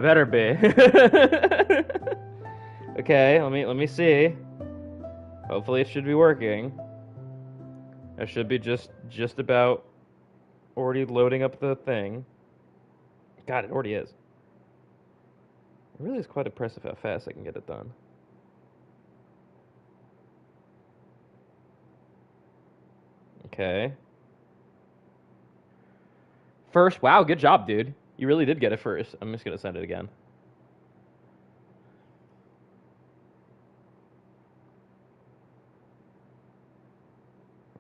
Better be. Okay, let me see. Hopefully it should be working. I should be just about already loading up the thing. God, it already is. It really is quite impressive how fast I can get it done. Okay. First, wow, good job, dude. You really did get it first. I'm just gonna send it again.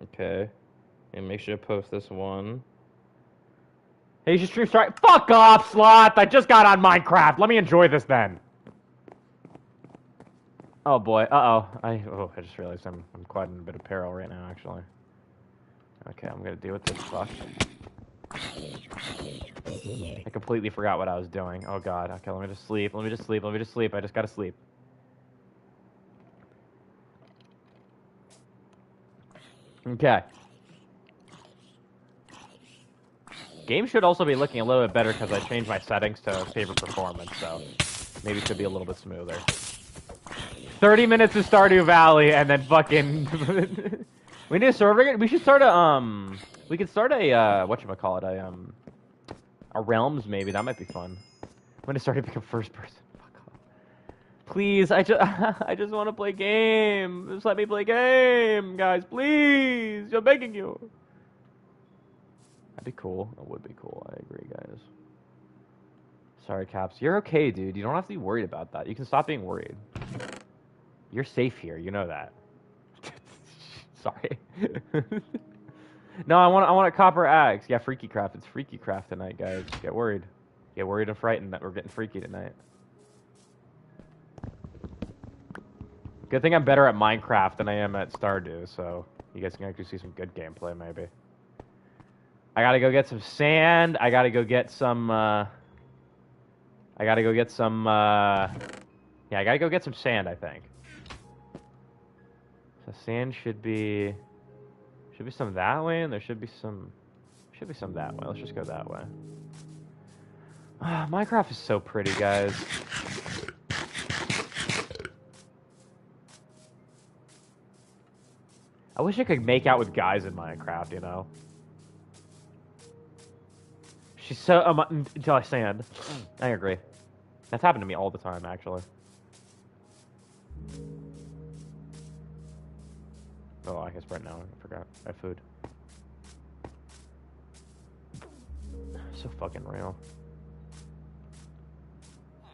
Okay. And make sure to post this one. Hey, you should stream start. Fuck off, Sloth! I just got on Minecraft. Let me enjoy this then. Oh boy. I just realized I'm quite in a bit of peril right now, actually. Okay, I'm gonna deal with this fuck. I completely forgot what I was doing. Oh god. Okay, let me just sleep. Let me just sleep. Let me just sleep. I just gotta sleep. Okay. Game should also be looking a little bit better because I changed my settings to favor performance, so maybe it should be a little bit smoother. 30 minutes of Stardew Valley and then fucking we need a server. We should start a we could start a whatchamacallit, a realms maybe. That might be fun. I'm gonna start to become first person. Fuck off. Please, I just want to play game. Just let me play game, guys, please. I'm begging you. That'd be cool. That would be cool. I agree, guys. Sorry, Caps. You're okay, dude. You don't have to be worried about that. You can stop being worried. You're safe here. You know that. Sorry. No, I want a copper axe. Yeah, Freakycraft. It's Freakycraft tonight, guys. Get worried. Get worried and frightened that we're getting freaky tonight. Good thing I'm better at Minecraft than I am at Stardew, so you guys can actually see some good gameplay, maybe. I gotta go get some sand. I gotta go get some, yeah, I gotta go get some sand, I think. So sand should be some that way, and there should be some that way. Let's just go that way. Minecraft is so pretty, guys. I wish I could make out with guys in Minecraft, you know? She's so, until I sand. I agree. That's happened to me all the time, actually. Oh, I guess right now, I forgot. I have food. So fucking real.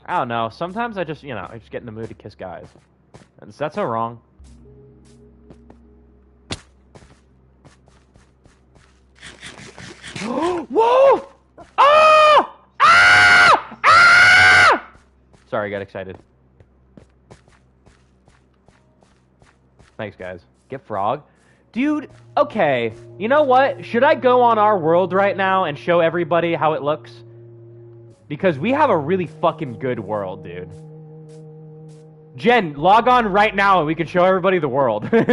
I don't know. Sometimes I just, you know, I just get in the mood to kiss guys. And that's so wrong. Whoa! Ah! Ah! Ah! Sorry, I got excited. Thanks, guys. Get frog? Dude, okay. You know what? Should I go on our world right now and show everybody how it looks? Because we have a really fucking good world, dude. Jen, log on right now and we can show everybody the world. That'd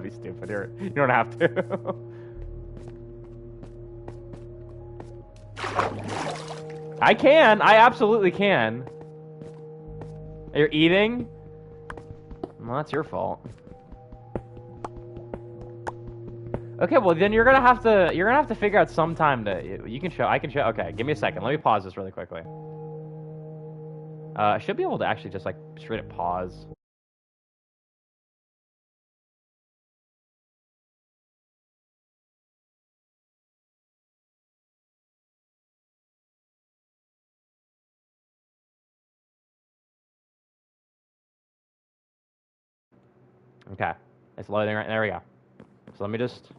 be stupid. You don't have to. I can. I absolutely can. You're eating? Well, that's your fault. Okay, well then you're gonna have to figure out some time to I can show. Okay, give me a second. Let me pause this really quickly. I should be able to actually just like straight up pause. Okay, it's loading right there. We go. So let me just.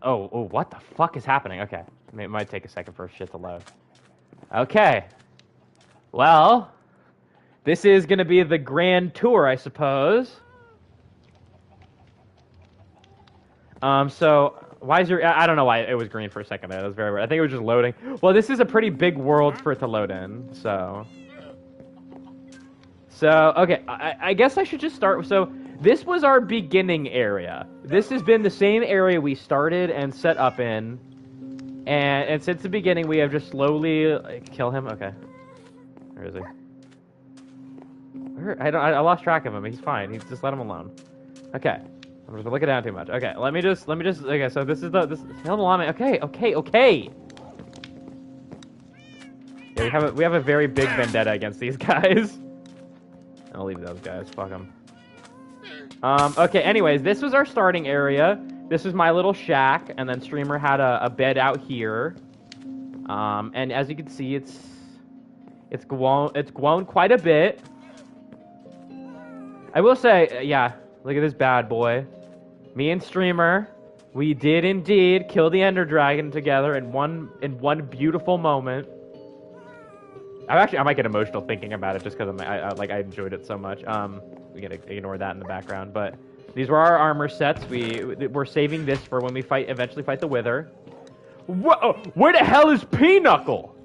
Oh, what the fuck is happening? Okay, it might take a second for shit to load. Okay. Well, this is gonna be the grand tour, I suppose. So why is your? I don't know why it was green for a second there. That was very weird. I think it was just loading. Well, this is a pretty big world for it to load in. So okay, I guess I should just start. So this was our beginning area. This has been the same area we started and set up in And since the beginning, we have just slowly kill him. Okay, where is he? I lost track of him. He's fine. He's just let him alone. Okay, I'm just looking down too much. Okay, let me just. Okay, so this is kill him alone. Okay. Yeah, we have a very big vendetta against these guys. I'll leave those guys. Fuck them. Okay. Anyways, this was our starting area. This is my little shack, and then Streamer had a bed out here. And as you can see, it's grown quite a bit. I will say, yeah, look at this bad boy. Me and Streamer, we did indeed kill the Ender Dragon together in one beautiful moment. I might get emotional thinking about it just because I enjoyed it so much. We can ignore that in the background, but these were our armor sets. We're saving this for when we eventually fight the Wither. Whoa, where the hell is Pinochle?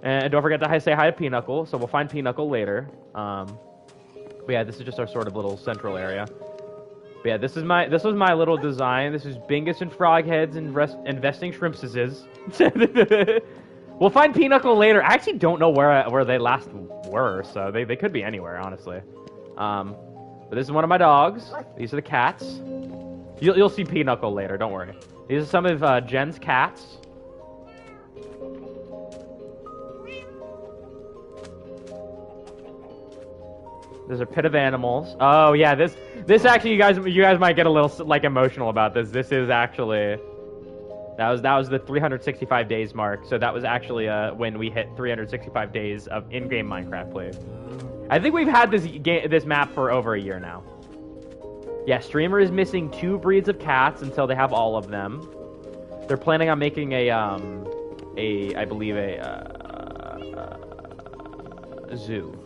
And don't forget to say hi to Pinochle. So we'll find Pinochle later. But yeah, this is just our sort of little central area. But yeah, this was my little design. This is Bingus and Frogheads and investing shrimpses. We'll find Pinochle later. I actually don't know where they last were, so they could be anywhere, honestly. But this is one of my dogs. These are the cats. You'll see Pinochle later, don't worry. These are some of Jen's cats. There's a pit of animals. Oh yeah, this actually you guys might get a little like emotional about this. This is actually that was the 365 days mark. So that was actually when we hit 365 days of in-game Minecraft play. I think we've had this map for over a year now. Yeah, Streamer is missing 2 breeds of cats until they have all of them. They're planning on making I believe a zoo.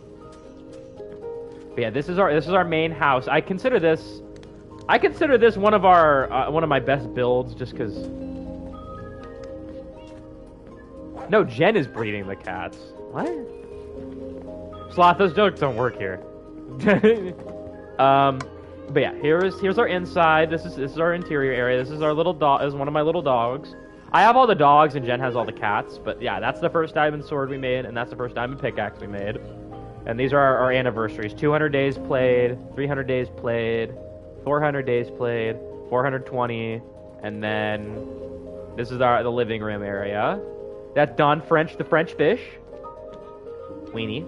But yeah, this is our main house. I consider this one of my best builds just because. No, Jen is breeding the cats. What? Sloth, those jokes don't work here. But yeah, here's our inside. This is our interior area. This is our little dog. Is one of my little dogs. I have all the dogs and Jen has all the cats. But yeah, that's the first diamond sword we made, and that's the first diamond pickaxe we made. And these are our anniversaries. 200 days played, 300 days played, 400 days played, 420, and then this is the living room area. That's Don French, the French fish. Weenie.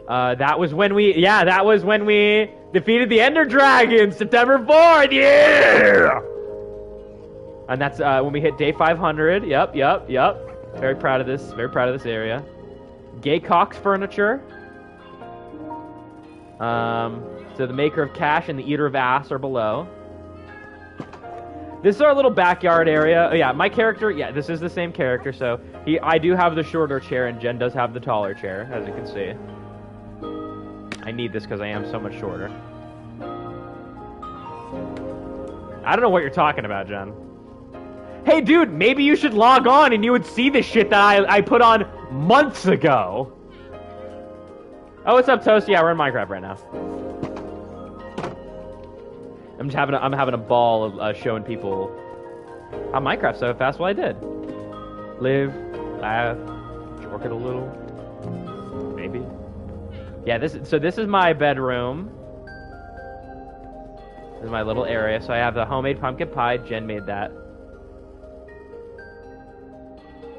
That was when we defeated the Ender Dragon, September 4th, yeah! And that's when we hit day 500. Yep. Very proud of this area. Gay Cox Furniture. So the maker of cash and the eater of ass are below. This is our little backyard area. Oh, yeah, my character, yeah, this is the same character, so I do have the shorter chair and Jen does have the taller chair, as you can see. I need this because I am so much shorter. I don't know what you're talking about, Jen. Hey, dude, maybe you should log on and you would see the shit that I put on months ago. Oh, what's up, Toast? Yeah, we're in Minecraft right now. I'm having a ball of showing people how Minecraft's so fast. Well, I did. Live, laugh, jork it a little, maybe. Yeah, this is my bedroom. This is my little area. So I have the homemade pumpkin pie. Jen made that.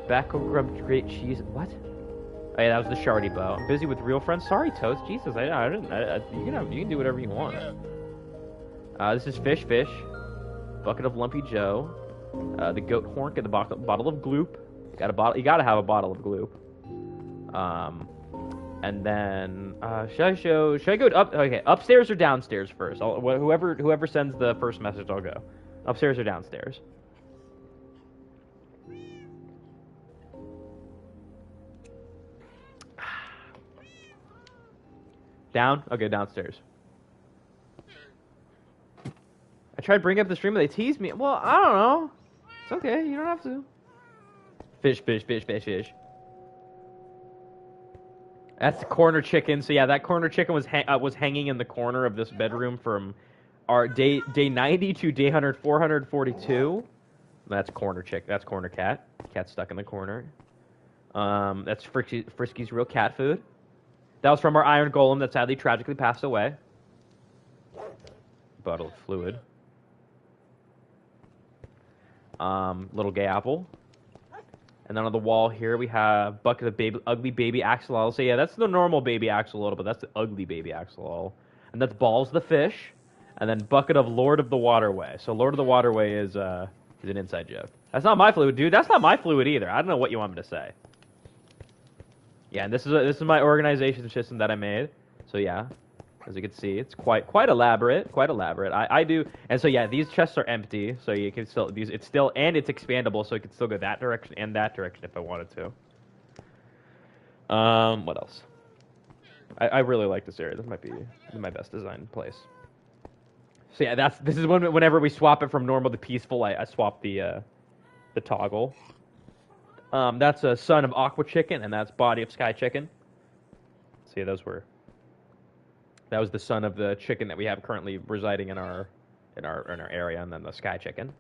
Backo grubbed great cheese. What? Oh yeah, that was the shardy bow. I'm busy with real friends. Sorry, Toast. Jesus, I didn't. You can do whatever you want. This is fish. Bucket of Lumpy Joe. The goat horn. Get the bottle of gloop. You gotta have a bottle of gloop. And then should I go up? Okay, upstairs or downstairs first? Whoever sends the first message, I'll go. Upstairs or downstairs? Down? Okay, downstairs. I tried bringing up the stream, but they teased me. Well, I don't know. It's okay. You don't have to. Fish. That's the corner chicken. So yeah, that corner chicken was hanging in the corner of this bedroom from our day 90 to day 442. That's corner chick. That's corner cat. Cat stuck in the corner. That's Frisky's real cat food. That was from our iron golem that sadly tragically passed away. Bottle of fluid. Little gay apple. And then on the wall here we have bucket of ugly baby axolotl. So yeah, that's the normal baby axolotl, but that's the ugly baby axolotl. And that's Balls the fish. And then bucket of Lord of the Waterway. So Lord of the Waterway is an inside joke. That's not my fluid, dude. That's not my fluid either. I don't know what you want me to say. Yeah, and this is my organization system that I made. So yeah, as you can see, it's quite elaborate. Quite elaborate. I do, and so yeah, these chests are empty, so you can still it's still and it's expandable, so it can still go that direction and that direction if I wanted to. What else? I really like this area. This might be my best designed place. So yeah, this is whenever we swap it from normal to peaceful, I swap the toggle. That's a son of Aqua Chicken, and that's body of Sky Chicken. See, that was the son of the chicken that we have currently residing in our area, and then the Sky Chicken.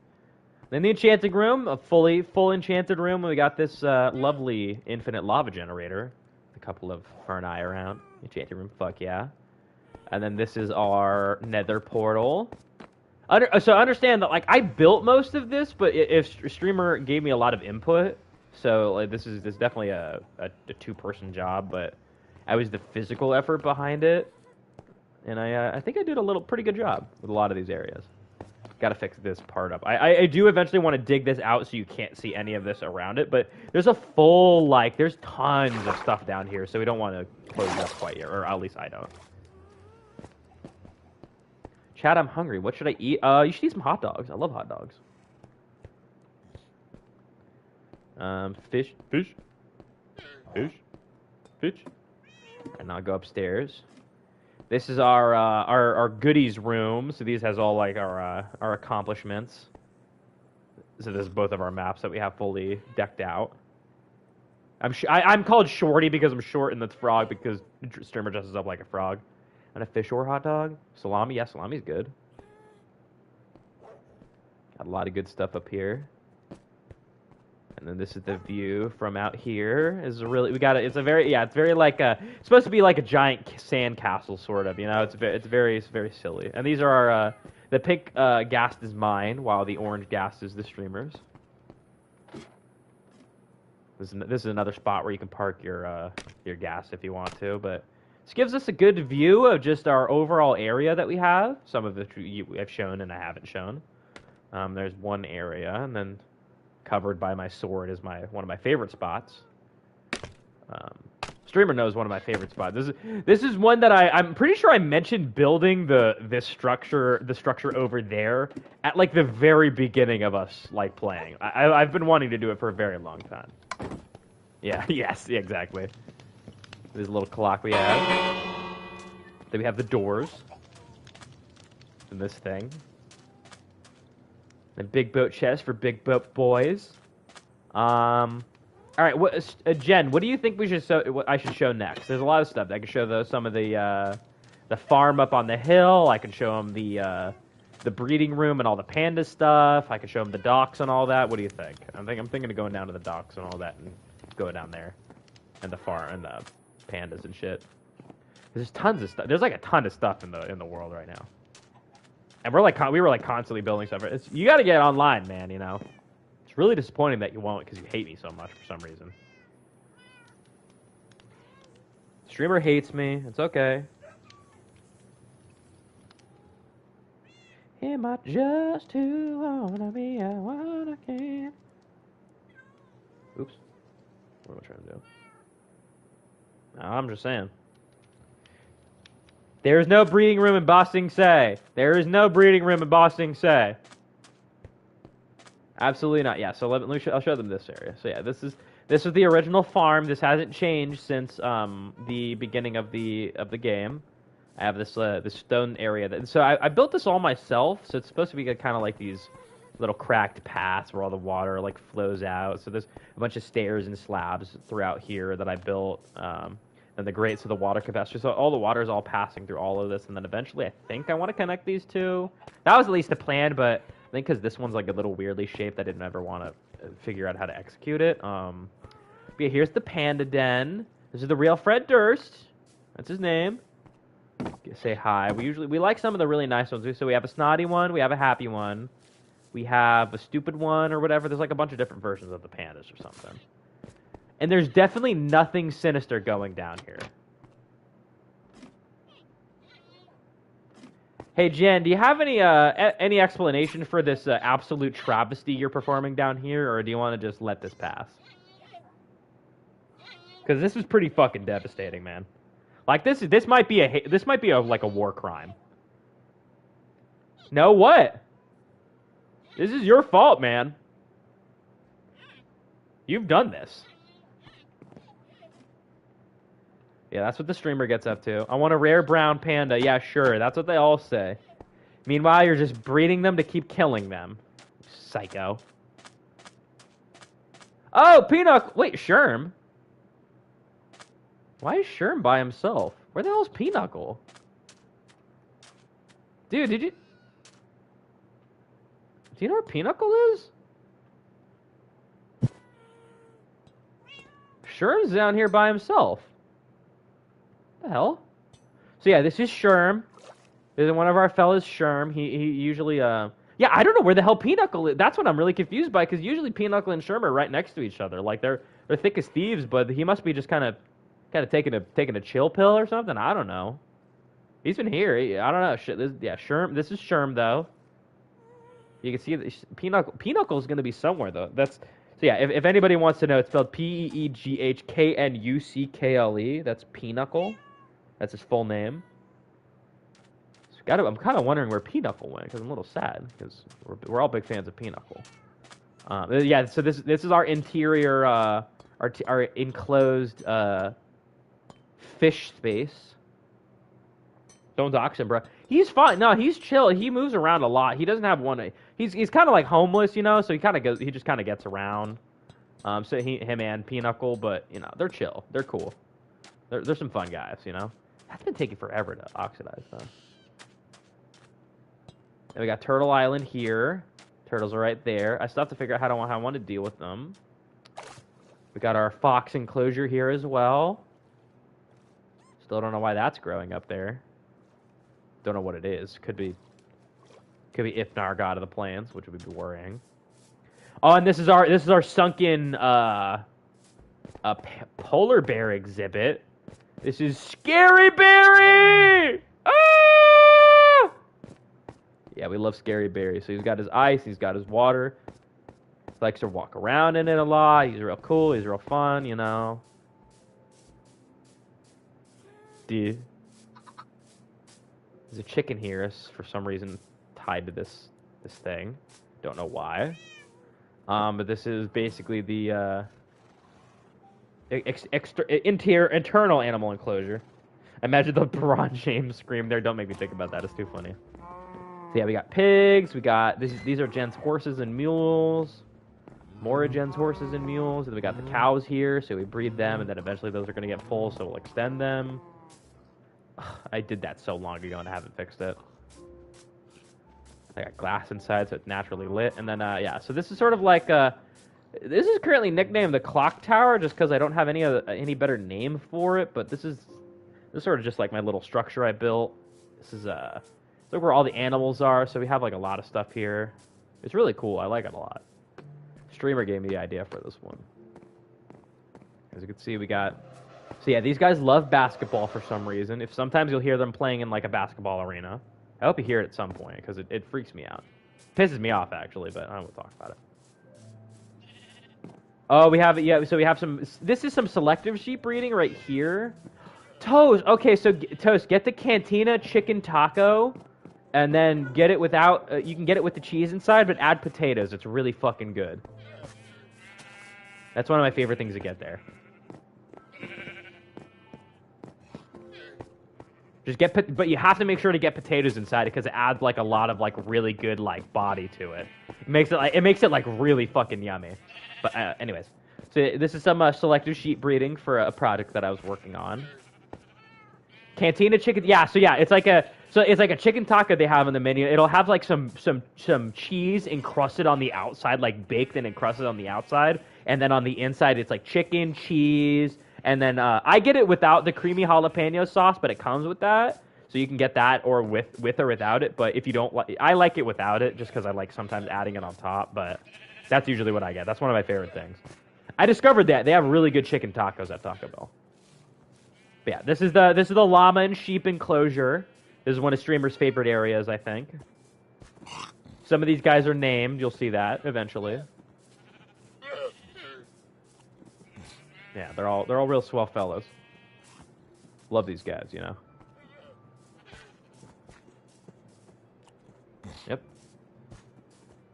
Then the enchanting room, a full enchanted room. We got this lovely infinite lava generator, a couple of Ferni around. Enchanting room, fuck yeah. And then this is our Nether portal. So understand that, like, I built most of this, but if streamer gave me a lot of input, so like this is definitely a two-person job, but I was the physical effort behind it, and I think I did a pretty good job with a lot of these areas. Got to fix this part up. I do eventually want to dig this out so you can't see any of this around it, but there's a full, like, there's tons of stuff down here, so we don't want to close it up quite yet, or at least I don't. Chad, I'm hungry. What should I eat? You should eat some hot dogs. I love hot dogs. Fish. And now I'll go upstairs. This is our goodies room. So these has all like our accomplishments. So this is both of our maps that we have fully decked out. I'm called Shorty because I'm short, and that's Frog because streamer dresses up like a frog. And a fish or hot dog. Salami, yeah, salami's good. Got a lot of good stuff up here. And then this is the view from out here. It's very like it's supposed to be like a giant sand castle sort of, you know. It's very silly. And these are our the pink ghast is mine, while the orange ghast is the streamers. This is another spot where you can park your ghast if you want to, but this gives us a good view of just our overall area that we have. Some of it I've shown and I haven't shown. There's one area, and then covered by my sword is one of my favorite spots. Streamer knows one of my favorite spots. This is one that I'm pretty sure I mentioned building the structure over there at like the very beginning of us like playing. I've been wanting to do it for a very long time. Yeah, yes, yeah, exactly. There's a little clock we have. Then we have the doors. And this thing. The big boat chest for big boat boys. All right, Jen, what do you think I should show next? There's a lot of stuff. I can show some of the farm up on the hill. I can show them the breeding room and all the panda stuff. I can show them the docks and all that. What do you think? I'm thinking of going down to the docks and all that and go down there, and the farm and the pandas and shit. There's tons of stuff. There's like a ton of stuff in the world right now, and we were constantly building stuff. You got to get online, man. You know, it's really disappointing that you won't because you hate me so much for some reason. Streamer hates me. It's okay. Am I just who I wanna be? I wanna can. Oops. What am I trying to do? No, I'm just saying. There is no breeding room in Bossing Say. There is no breeding room in Bossing Say. Absolutely not. Yeah. So I'll show them this area. So yeah, this is the original farm. This hasn't changed since the beginning of the game. I have this stone area. So I built this all myself. So it's supposed to be kind of like these little cracked paths where all the water like flows out. So there's a bunch of stairs and slabs throughout here that I built. And the grates of the water capacity. So all the water is all passing through all of this. And then eventually I think I want to connect these two. That was at least the plan, but think because this one's like a little weirdly shaped, I didn't ever want to figure out how to execute it. But yeah, here's the panda den. This is the real Fred Durst. That's his name. Say hi. We like some of the really nice ones. So we have a snotty one. We have a happy one. We have a stupid one or whatever. There's like a bunch of different versions of the pandas or something. And there's definitely nothing sinister going down here. Hey Jen, do you have any explanation for this absolute travesty you're performing down here, or do you want to just let this pass? Because this is pretty fucking devastating, man. Like this might be like a war crime. No, what? This is your fault, man. You've done this. Yeah, that's what the streamer gets up to. I want a rare brown panda. Yeah, sure. That's what they all say. Meanwhile, you're just breeding them to keep killing them. Psycho. Oh, Pinochle. Wait, Sherm? Why is Sherm by himself? Where the hell is Pinochle? Dude, do you know where Pinochle is? Sherm's down here by himself. What the hell? So yeah, this is Sherm. This is one of our fellas, Sherm. He usually yeah, I don't know where the hell Pinochle is. That's what I'm really confused by, because usually Pinochle and Sherm are right next to each other. Like they're thick as thieves, but he must be just kind of taking a chill pill or something. I don't know. He's been here. I don't know. Sherm. This is Sherm though. You can see Pinochle is going to be somewhere though. So yeah. If anybody wants to know, it's spelled Peeghknuckle. That's Pinochle. That's his full name. I'm kind of wondering where Pinochle went, because I'm a little sad, because we're all big fans of Pinochle. Yeah. So this is our interior, our enclosed fish space. Don't dox him, bro. He's fine. No, he's chill. He moves around a lot. He doesn't have one. He's kind of like homeless, you know. So he just kind of gets around. So him and Pinochle, but you know they're chill. They're cool. They're some fun guys, you know. That's been taking forever to oxidize though. And we got Turtle Island here. Turtles are right there. I still have to figure out how I want to deal with them. We got our fox enclosure here as well. Still don't know why that's growing up there. Don't know what it is. Could be Ifnar, god of the plains, which would be worrying. Oh, and this is our sunken polar bear exhibit. This is Scary Berry. Ah! Yeah, we love Scary Berry. So he's got his ice, he's got his water. He likes to walk around in it a lot. He's real cool. He's real fun, you know. Dude. There's a chicken here for some reason tied to this thing. Don't know why. But this is basically the internal animal enclosure. Imagine the LeBron James scream there. Don't make me think about that. It's too funny. So yeah, we got pigs. We got these are Jen's horses and mules. More of Jen's horses and mules. And we got the cows here, so we breed them, and then eventually those are going to get full, so we'll extend them. I did that so long ago and I haven't fixed it. I got glass inside, so it's naturally lit. And then, yeah, so this is sort of like, this is currently nicknamed the Clock Tower, just because I don't have any better name for it. But this is sort of just like my little structure I built. This is look where all the animals are. So we have like a lot of stuff here. It's really cool. I like it a lot. Streamer gave me the idea for this one. As you can see, we got. So yeah, these guys love basketball for some reason. Sometimes you'll hear them playing in like a basketball arena. I hope you hear it at some point, because it freaks me out. Pisses me off, actually, but I don't want to talk about it. Oh, we have, yeah, so we have some, this is some selective sheep breeding right here. Toast, okay, so Toast, get the Cantina chicken taco, and then get it without, you can get it with the cheese inside, but add potatoes. It's really fucking good. That's one of my favorite things to get there. Just but you have to make sure to get potatoes inside it, because it adds like a lot of like really good like body to it. It makes it like really fucking yummy. But anyways, so this is some selective sheep breeding for a project that I was working on. Cantina chicken, yeah. So yeah, it's like So it's like a chicken taco they have on the menu. It'll have like some cheese encrusted on the outside, like baked and encrusted on the outside, and then on the inside it's like chicken, cheese, and then I get it without the creamy jalapeno sauce, but it comes with that, so you can get that or with or without it. But if you don't like, I like it without it, just because I like sometimes adding it on top. But that's usually what I get. That's one of my favorite things. I discovered that they have really good chicken tacos at Taco Bell. But yeah, this is the llama and sheep enclosure. This is one of streamers' favorite areas, I think. Some of these guys are named. You'll see that eventually. Yeah, they're all real swell fellows. Love these guys, you know. Yep.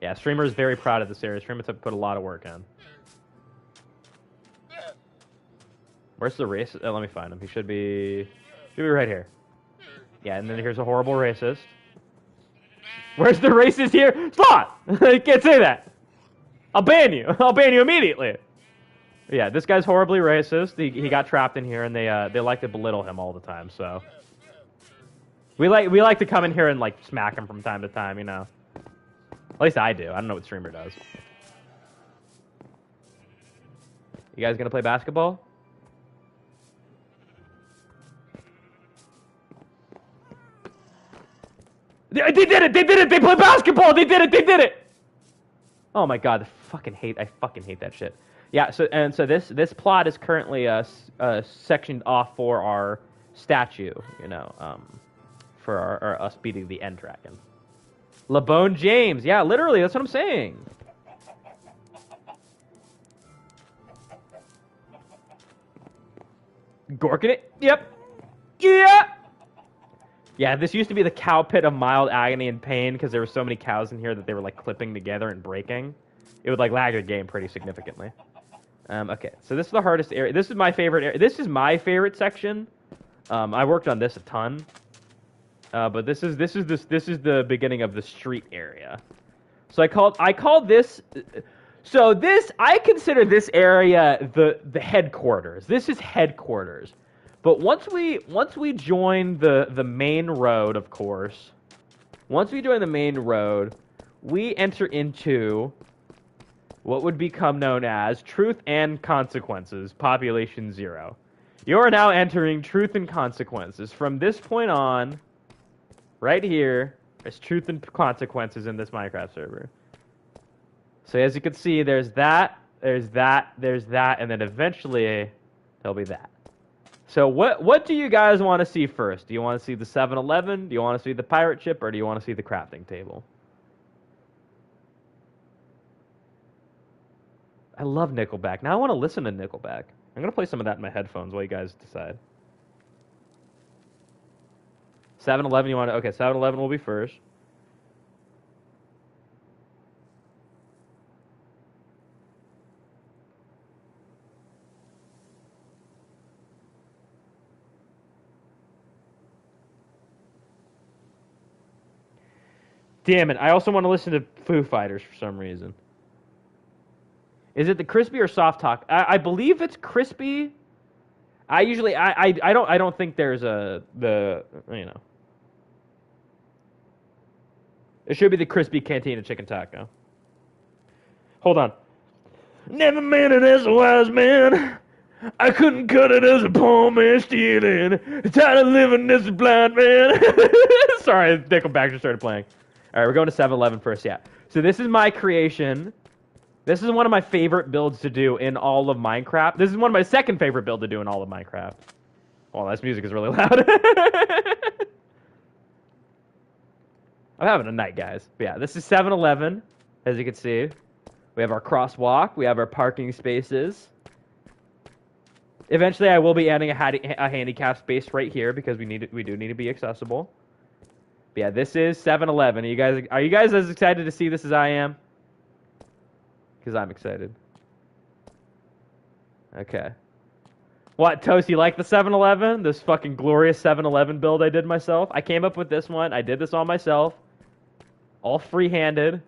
Yeah, streamer is very proud of this area. Streamers have put a lot of work in. Where's the racist? Oh, let me find him. He should be right here. Yeah, and then here's a horrible racist. Where's the racist here? Slot! You can't say that. I'll ban you. I'll ban you immediately. Yeah, this guy's horribly racist. He got trapped in here, and they like to belittle him all the time. So we like to come in here and like smack him from time to time, you know. At least I do. I don't know what streamer does. You guys gonna play basketball? They did it! They did it! They play basketball! They did it! They did it! Oh my god, I fucking hate that shit. Yeah, so this plot is currently sectioned off for our statue, you know, for our us beating the End Dragon. LeBone James, yeah, literally, that's what I'm saying. Gorking it, yep, yeah. Yeah, this used to be the cow pit of mild agony and pain because there were so many cows in here that they were like clipping together and breaking. It would like lag the game pretty significantly. Okay, so this is the hardest area. This is my favorite area. This is my favorite section. I worked on this a ton, but this is the beginning of the street area. So I called this. So I consider this area the headquarters. This is headquarters. But once we join the main road, of course, once we join the main road, we enter into what would become known as Truth and Consequences, Population 0. You are now entering Truth and Consequences. From this point on, right here, there's Truth and Consequences in this Minecraft server. So as you can see, there's that, and then eventually there'll be that. So what do you guys want to see first? Do you want to see the 7-Eleven? Do you want to see the pirate ship? Or do you want to see the crafting table? I love Nickelback. Now I want to listen to Nickelback. I'm going to play some of that in my headphones while you guys decide. 7-Eleven, you want to... Okay, 7-Eleven will be first. Damn it, I also want to listen to Foo Fighters for some reason. Is it the crispy or soft talk? I believe it's crispy. I don't think there's you know. It should be the crispy cantina chicken taco. Hold on. Never meant it as a wise man. I couldn't cut it as a poor man stealing. Tired of living as a blind man. Sorry, Nickelback just started playing. All right, we're going to 7-Eleven first, yeah. So this is my creation. This is one of my favorite builds to do in all of Minecraft. This is one of my second favorite build to do in all of Minecraft. Oh, this music is really loud. I'm having a night, guys. But yeah, this is 7-Eleven, as you can see. We have our crosswalk. We have our parking spaces. Eventually, I will be adding a handicap space right here because we do need to be accessible. But yeah, this is 7-Eleven. Are you guys as excited to see this as I am? Because I'm excited. Okay. What, Toast, you like the 7-Eleven? This fucking glorious 7-Eleven build I did myself? I came up with this one. I did this all myself. All free-handed.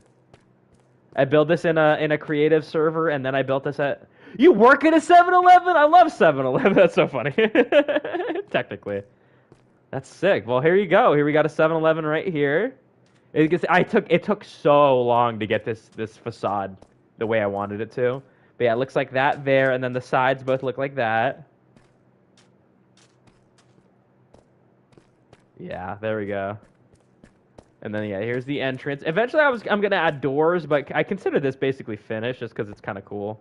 I built this in a creative server, and then I built this at... You work at a 7-Eleven? I love 7-Eleven. That's so funny. Technically. That's sick. Well, here you go. Here we got a 7-Eleven right here. It took so long to get this facade the way I wanted it to. But yeah, it looks like that there, and then the sides both look like that. Yeah, there we go. And then yeah, here's the entrance. Eventually, I'm gonna add doors, but I consider this basically finished just because it's kind of cool.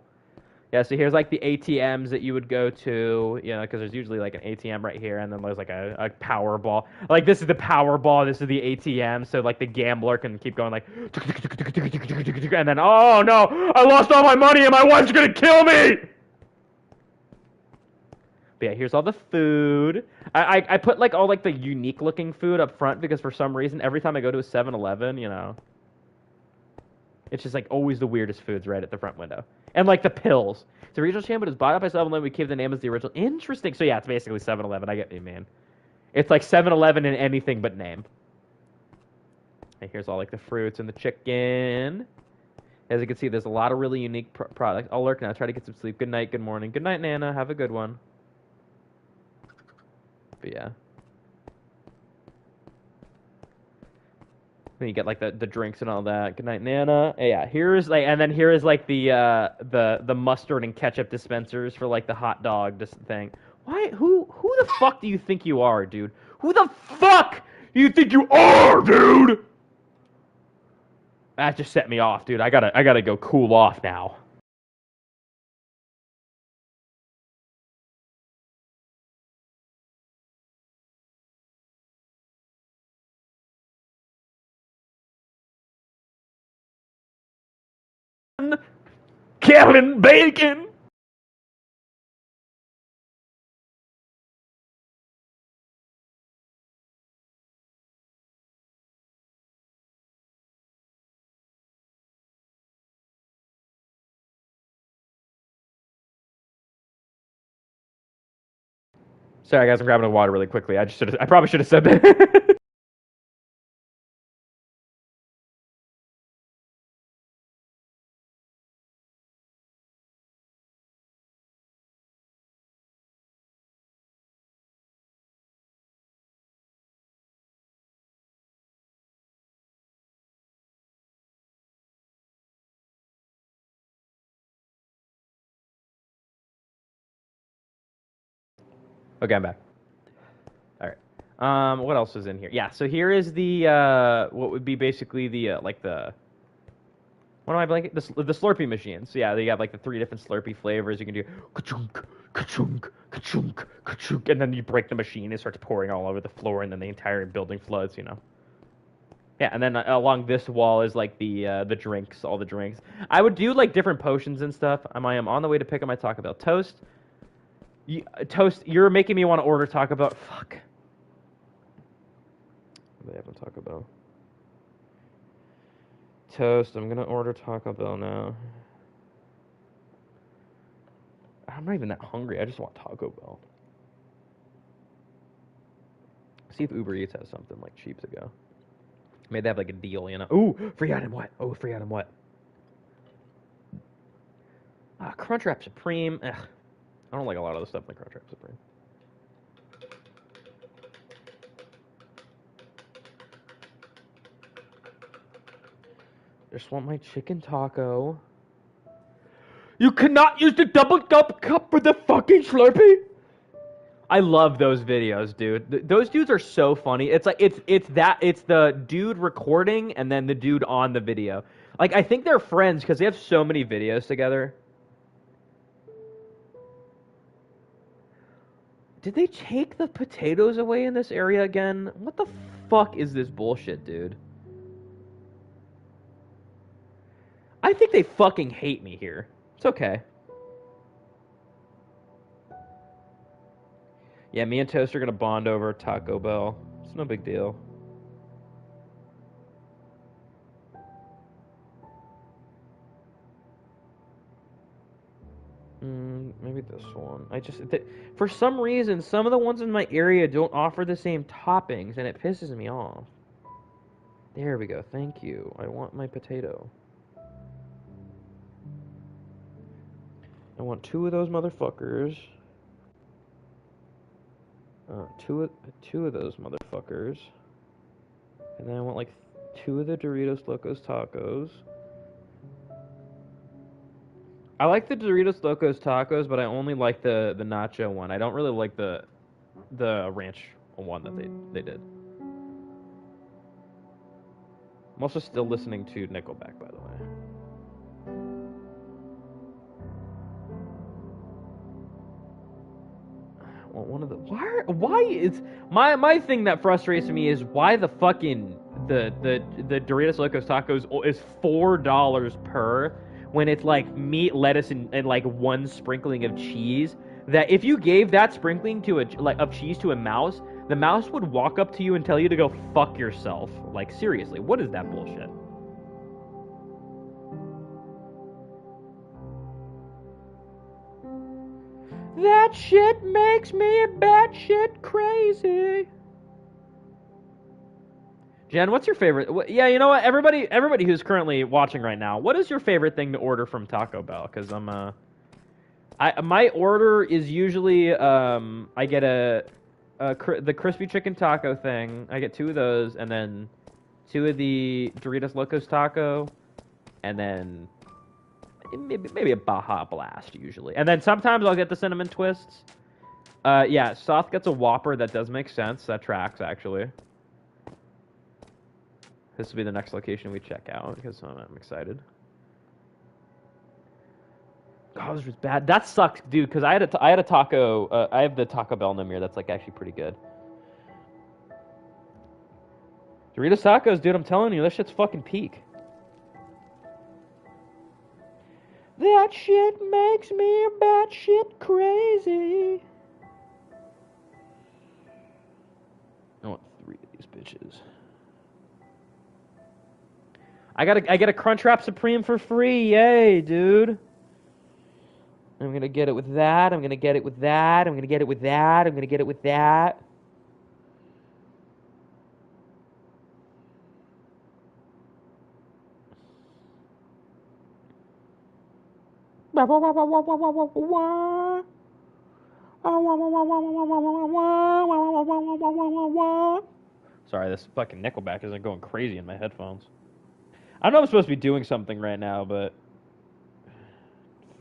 Yeah, so here's like the ATMs that you would go to, you know, because there's usually like an ATM right here, and then there's like a power ball. Like this is the power ball, this is the ATM, so like the gambler can keep going like, and then oh no, I lost all my money and my wife's gonna kill me. But yeah, here's all the food. I put like all like the unique looking food up front because for some reason every time I go to a 7-Eleven, you know, it's just like always the weirdest foods right at the front window. And like the pills. The regional champion was bought up by 7-Eleven. We keep the name as the original. Interesting. So yeah, it's basically 7-Eleven. I get you, man. It's like 7-Eleven in anything but name. And here's all like the fruits and the chicken. As you can see, there's a lot of really unique products. I'll lurk now. Try to get some sleep. Good night. Good morning. Good night, Nana. Have a good one. But yeah. Then you get like the drinks and all that. Good night, Nana. Yeah, here's like, and then here is like the mustard and ketchup dispensers for like the hot dog thing. Why? Who the fuck do you think you are, dude? Who the fuck do you think you are, dude? That just set me off, dude. I gotta go cool off now. Kevin Bacon. Sorry, guys. I'm grabbing a water really quickly. I probably should have said that. Okay, I'm back. All right. What else is in here? Yeah, so here is the what would be basically the like the what am I blanking? The Slurpee machine. So yeah, they got like the 3 different Slurpee flavors. You can do ka-chunk, ka-chunk, ka-chunk, ka-chunk, and then you break the machine. It starts pouring all over the floor, and then the entire building floods. You know. Yeah, and then along this wall is like the drinks, all the drinks. I would do like different potions and stuff. I am on the way to pick up my Taco Bell toast. Toast, you're making me want to order Taco Bell. Fuck. They haven't Taco Bell. Toast. I'm gonna order Taco Bell now. I'm not even that hungry. I just want Taco Bell. See if Uber Eats has something like cheap to go. Maybe they have like a deal, you know. Ooh, free item what? Oh, free item what? Crunchwrap Supreme. Ugh. I don't like a lot of the stuff in the Crunchwrap Supreme. Just want my chicken taco. You cannot use the double cup for the fucking Slurpee? I love those videos, dude. Those dudes are so funny. It's like it's the dude recording and then the dude on the video. Like I think they're friends because they have so many videos together. Did they take the potatoes away in this area again? What the fuck is this bullshit, dude? I think they fucking hate me here. It's okay. Yeah, me and Toast are gonna bond over Taco Bell. It's no big deal. Maybe this one. For some reason, some of the ones in my area don't offer the same toppings, and it pisses me off. There we go. Thank you. I want my potato. I want 2 of those motherfuckers. Two of those motherfuckers. And then I want like 2 of the Doritos Locos Tacos. I like the Doritos Locos Tacos, but I only like the nacho one. I don't really like the ranch one that they did. I'm also still listening to Nickelback, by the way. Well, one of the why is my thing that frustrates me is why the fucking the Doritos Locos Tacos is $4 per when it's like meat, lettuce, and like 1 sprinkling of cheese. That if you gave that sprinkling to of cheese to a mouse, the mouse would walk up to you and tell you to go fuck yourself. Like seriously, what is that bullshit? That shit makes me batshit crazy. Jen, what's your favorite? Yeah, you know what? Everybody who's currently watching right now, what is your favorite thing to order from Taco Bell? Because my order is usually I get the crispy chicken taco thing. I get 2 of those, and then 2 of the Doritos Locos Taco, and then maybe a Baja Blast usually. And then sometimes I'll get the cinnamon twists. Yeah, Soth gets a Whopper. That does make sense. That tracks, actually. This will be the next location we check out, because I'm excited. God, this was bad. That sucks, dude, because I had a taco... I have the Taco Bell Namir that's, like, actually pretty good. Doritos Tacos, dude, I'm telling you, this shit's fucking peak. That shit makes me batshit crazy. I want 3 of these bitches. I get a Crunchwrap Supreme for free, yay, dude. I'm gonna get it with that. I'm gonna get it with that. I'm gonna get it with that. I'm gonna get it with that. Sorry, this fucking Nickelback isn't going crazy in my headphones. I know I'm supposed to be doing something right now, but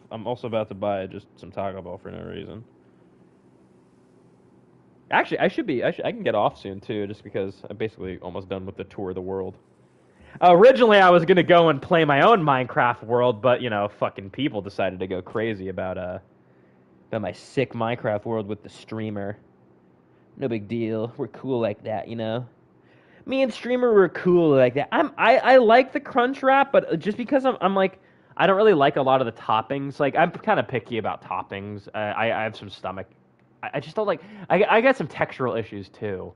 I'm also about to buy just some Taco Bell for no reason. Actually, I can get off soon too, just because I'm basically almost done with the tour of the world. Originally, I was gonna go and play my own Minecraft world, but you know, fucking people decided to go crazy about my sick Minecraft world with the streamer. No big deal. We're cool like that, you know. Me and streamer were cool like that. I like the Crunchwrap, but just because I'm like I don't really like a lot of the toppings. Like I'm kind of picky about toppings. I have some stomach. I just don't like. I got some textural issues too.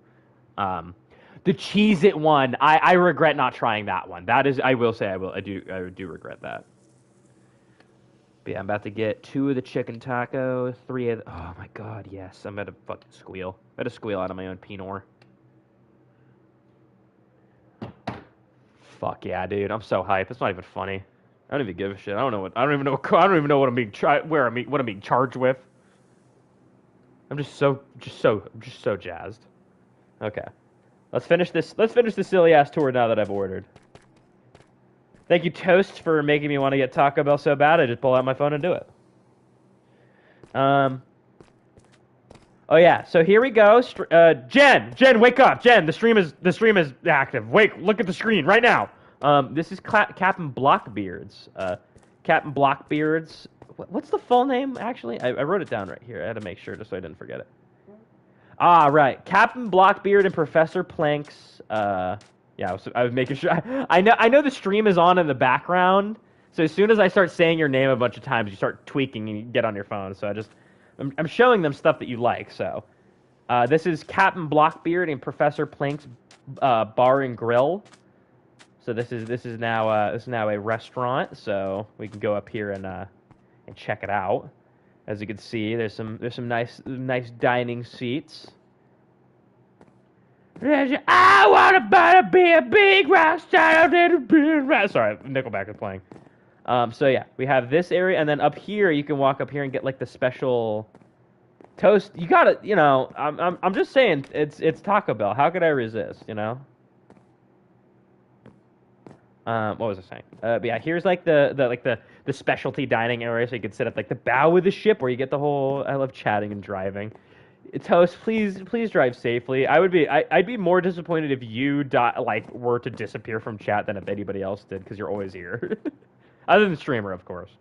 The Cheez-It one, I regret not trying that one. That is, I will say, I do regret that. But yeah, I'm about to get 2 of the chicken taco, 3 of the, oh my god, yes, I'm about to fucking squeal. I'm about to squeal out of my own Pinot. Fuck yeah, dude, I'm so hyped. It's not even funny. I don't even give a shit. I don't even know what I'm being charged with. I'm just so jazzed. Okay. Let's finish this silly ass tour now that I've ordered. Thank you, Toast, for making me want to get Taco Bell so bad I just pull out my phone and do it. Oh yeah, so here we go. Jen, wake up. Jen, the stream is active. Wake, look at the screen right now. This is Captain Blockbeard's. Captain Blockbeard's. What's the full name actually? I wrote it down right here. I had to make sure just so I didn't forget it. Ah, right. Captain Blockbeard and Professor Plank's. Yeah, I was making sure. I know the stream is on in the background. So as soon as I start saying your name a bunch of times, you start tweaking and you get on your phone. So I'm showing them stuff that you like. So this is Captain Blockbeard and Professor Plank's Bar and Grill. So this is now a restaurant. So we can go up here and check it out. As you can see, there's some nice dining seats. I wanna be a big rock star. Sorry, Nickelback is playing. So yeah, we have this area, and then up here you can walk up here and get like the special Toast, you gotta, you know, I'm just saying, it's Taco Bell. How could I resist, you know? What was I saying? But yeah, here's like the specialty dining area, so you can sit at like the bow of the ship, where you get the whole. I love chatting and driving. Toast, please drive safely. I'd be more disappointed if you were to disappear from chat than if anybody else did, because you're always here, other than the streamer, of course.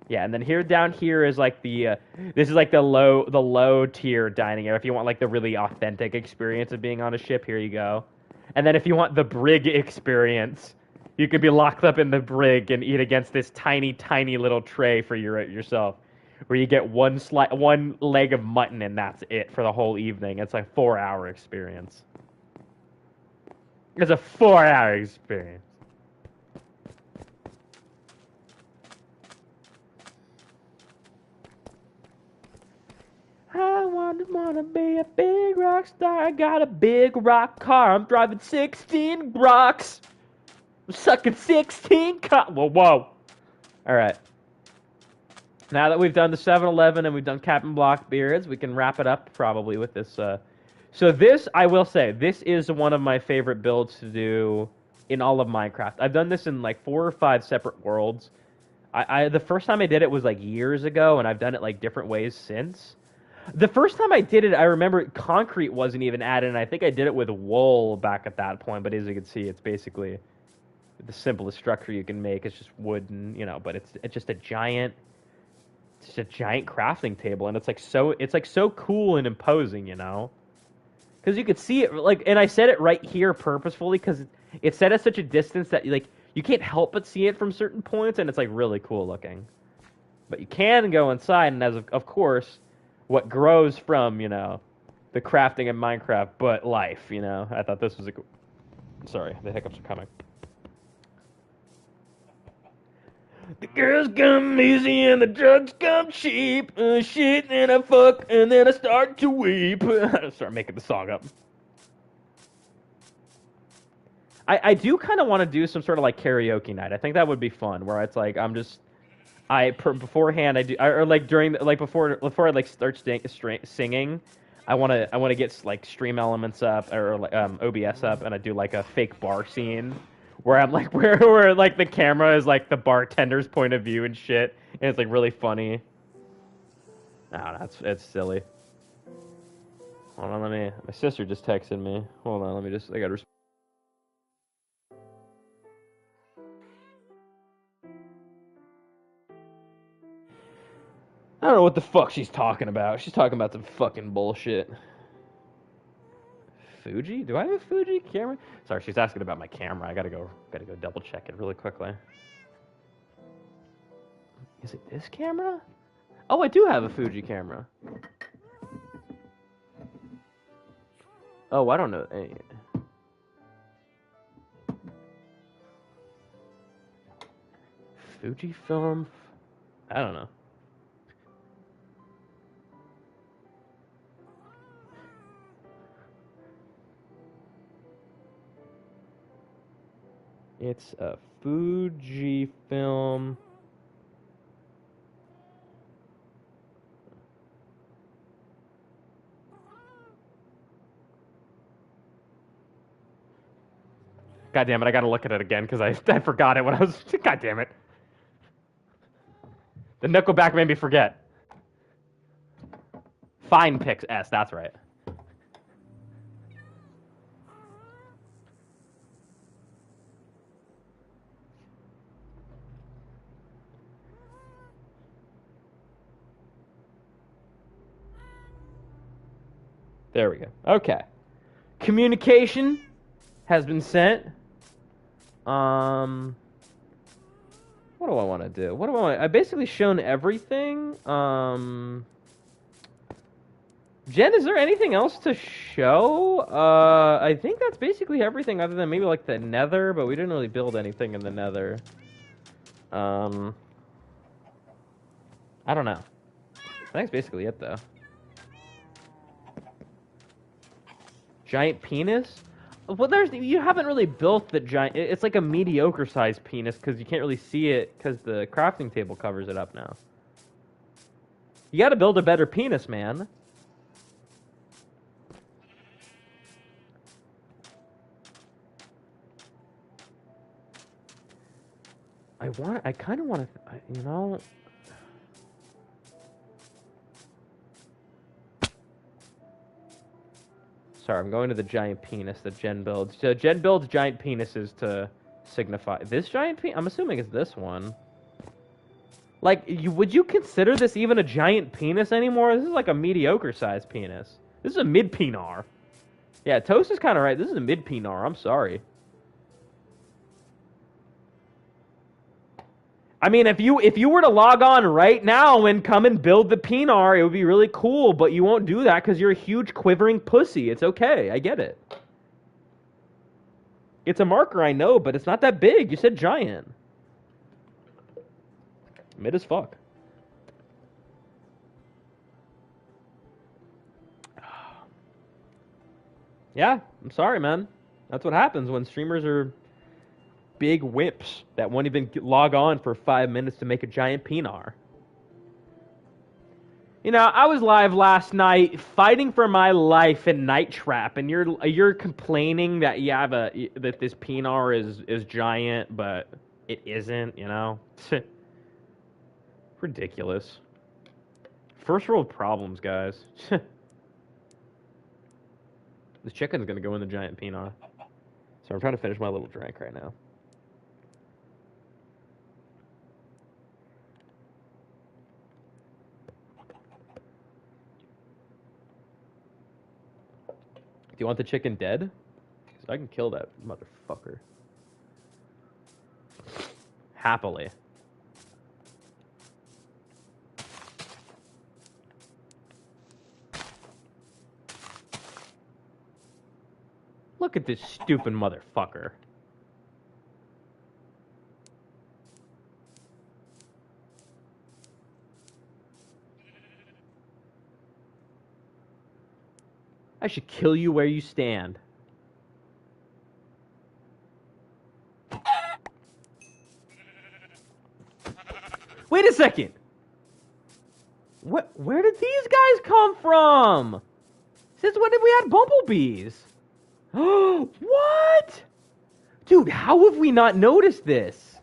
Yeah, and then down here is like this is like the low tier dining area. If you want like the really authentic experience of being on a ship, here you go. And then if you want the brig experience, you could be locked up in the brig and eat against this tiny little tray for yourself, where you get one leg of mutton and that's it for the whole evening. It's like 4-hour experience. It's a 4-hour experience. I wanna be a big rock star. I got a big rock car. I'm driving 16 rocks. I'm sucking 16 Whoa. All right. Now that we've done the 7-Eleven and we've done Captain Blockbeards, we can wrap it up probably with this. So this, I will say, this is one of my favorite builds to do in all of Minecraft. I've done this in like 4 or 5 separate worlds. The first time I did it was like years ago, and I've done it like different ways since. The first time I did it, I remember concrete wasn't even added, and I think I did it with wool back at that point, but as you can see, it's basically the simplest structure you can make. It's just wooden, you know, but it's just a giant crafting table, and it's like so cool and imposing, you know? Because you could see it, like, and I set it right here purposefully, because it's set at such a distance that, like, you can't help but see it from certain points, and it's, like, really cool looking. But you can go inside, and as of course, what grows from, you know, the crafting in Minecraft, but life, you know? I thought this was a cool... Sorry, the hiccups are coming. The girls come easy and the drugs come cheap. Shit, and I fuck, and then I start to weep. I start making the song up. I do kind of want to do some sort of like karaoke night. I think that would be fun, where it's like beforehand or like during like before I like start singing, I want to get like stream elements up or like OBS up, and I do like a fake bar scene where I'm like where like the camera is like the bartender's point of view and shit, and it's like really funny. No, it's silly. Hold on, my sister just texted me. Hold on, I gotta respond. I don't know what the fuck she's talking about. She's talking about some fucking bullshit. Fuji? Do I have a Fuji camera? Sorry, she's asking about my camera. I gotta go double check it really quickly. Is it this camera? Oh, I do have a Fuji camera. Oh, I don't know. Fujifilm? I don't know. It's a Fujifilm. God damn it, I gotta look at it again because I forgot it when I was... God damn it. The Nickelback made me forget. Fine Pix S, that's right. There we go. Okay. Communication has been sent. What do I want to do? What do I want? I've basically shown everything. Jen, is there anything else to show? I think that's basically everything other than maybe like the nether, but we didn't really build anything in the nether. I don't know. I think that's basically it though. Giant penis? Well, you haven't really built the giant... It's like a mediocre-sized penis because you can't really see it because the crafting table covers it up now. You gotta build a better penis, man. I kind of want to, you know... Sorry, I'm going to the giant penis that Jen builds. So Jen builds giant penises to signify... This giant penis? I'm assuming it's this one. Like, would you consider this even a giant penis anymore? This is like a mediocre-sized penis. This is a mid-penar. Yeah, Toast is kind of right. This is a mid-penar. I'm sorry. I mean, if you were to log on right now and come and build the penar, it would be really cool, but you won't do that because you're a huge quivering pussy. It's okay. I get it. It's a marker, I know, but it's not that big. You said giant. Mid as fuck. Yeah, I'm sorry, man. That's what happens when streamers are big whips that won't even log on for 5 minutes to make a giant penar. You know, I was live last night fighting for my life in Night Trap, and you're complaining that you have that this penar is giant, but it isn't. You know, ridiculous. First world problems, guys. This chicken's gonna go in the giant penar. So I'm trying to finish my little drink right now. Do you want the chicken dead? Because I can kill that motherfucker. Happily. Look at this stupid motherfucker. I should kill you where you stand. Wait a second. Where did these guys come from? Since when have we had bumblebees? What? Dude, how have we not noticed this?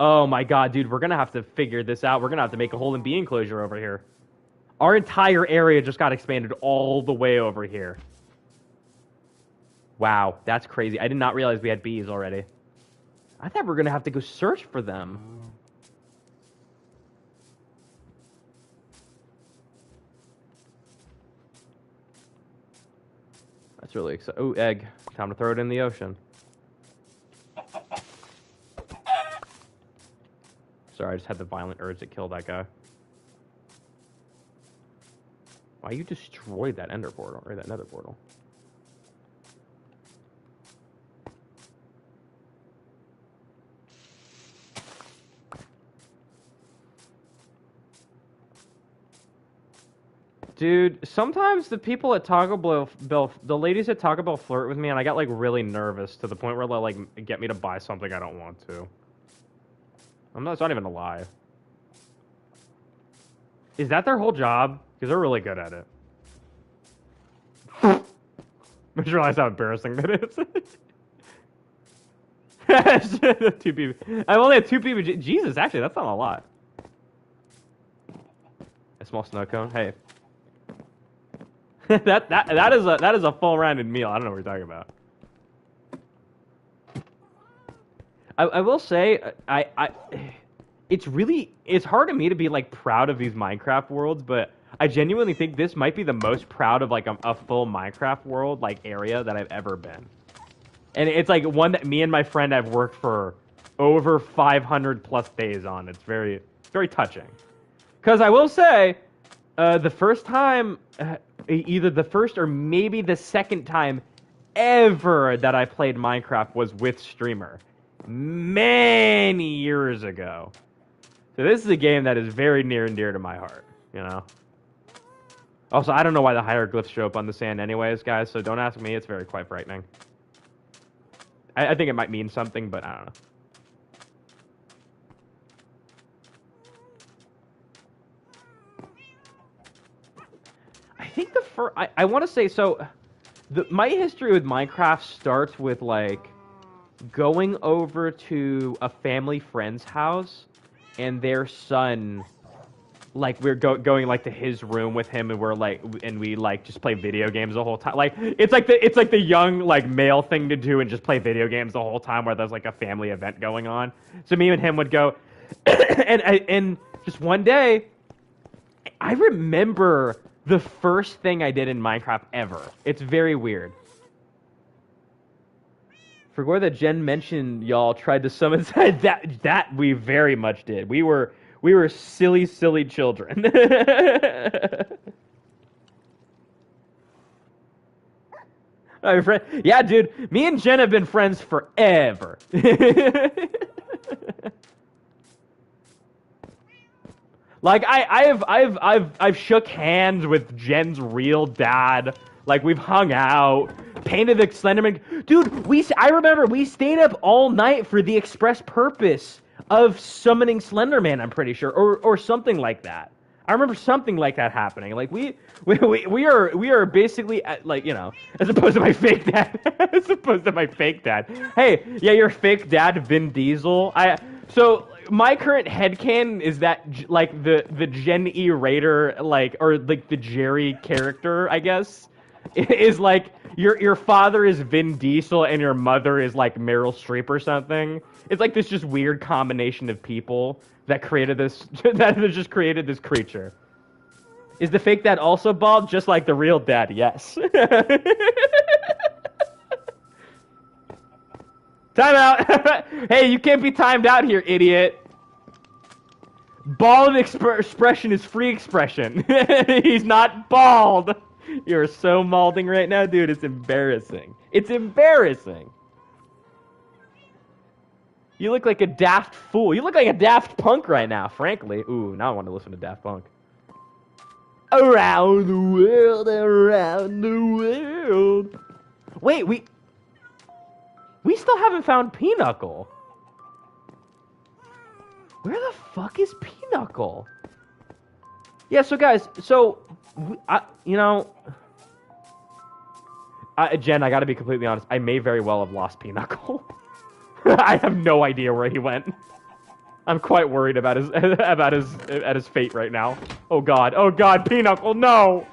Oh my god, dude, we're gonna have to figure this out. We're gonna have to make a whole bee enclosure over here. Our entire area just got expanded all the way over here. Wow, that's crazy. I did not realize we had bees already. I thought we were going to have to go search for them. That's really exciting. Oh, egg. Time to throw it in the ocean. Sorry, I just had the violent urge to kill that guy. Why you destroyed that ender portal, or that nether portal? Dude, sometimes the people at Taco Bell, the ladies at Taco Bell flirt with me, and I got, like, really nervous to the point where they'll, like, get me to buy something I don't want to. It's not even a lie. Is that their whole job? Because they're really good at it. I just realized how embarrassing that is. 2 people. I've only had 2 people. Jesus, actually, that's not a lot. A small snow cone. Hey, that is a full-rounded meal. I don't know what you're talking about. I will say it's hard to me to be like proud of these Minecraft worlds, but I genuinely think this might be the most proud of like a full Minecraft world like area that I've ever been. And it's like one that me and my friend have worked for over 500 plus days on. It's very touching. Because I will say, the first time, either the first or maybe the second time ever that I played Minecraft was with Streamer. Many years ago. So this is a game that is very near and dear to my heart, you know? Also, I don't know why the hieroglyphs show up on the sand anyways, guys, so don't ask me. It's quite frightening. I think it might mean something, but I don't know. think the first... I want to say, so... my history with Minecraft starts with, like, going over to a family friend's house, and their son... Like, we're going like to his room with him, and we like just play video games the whole time. Like, it's like the young like male thing to do, and just play video games the whole time, where there's like a family event going on. So me and him would go, and just one day, I remember the first thing I did in Minecraft ever. It's very weird. Forgot that Jen mentioned y'all tried to summon that we very much did. We were silly children. My friend, yeah, dude. Me and Jen have been friends forever. Like I've shook hands with Jen's real dad. Like we've hung out, painted the Slenderman. Dude, I remember we stayed up all night for the express purpose of summoning Slenderman, I'm pretty sure, or something like that. I remember something like that happening. Like we are basically like, you know, as opposed to my fake dad. Hey, yeah, your fake dad, Vin Diesel. So my current headcanon is that like the Gen E Raider, like, or like the Jerry character, I guess, is like your father is Vin Diesel and your mother is like Meryl Streep or something. It's like this just weird combination of people that created this this creature. Is the fake dad also bald, just like the real dad? Yes. Time out. Hey, you can't be timed out here, idiot. Bald expression is free expression. He's not bald. You're so malding right now, dude. It's embarrassing. It's embarrassing. You look like a daft fool. You look like a daft punk right now, frankly. Ooh, now I want to listen to Daft Punk. Around the world, around the world. Wait, we still haven't found Pinochle. Where the fuck is Pinochle? Yeah, so guys, you know, Jen, I gotta be completely honest. I may very well have lost Pinochle. I have no idea where he went. I'm quite worried about his fate right now. Oh god, Pinochle, no!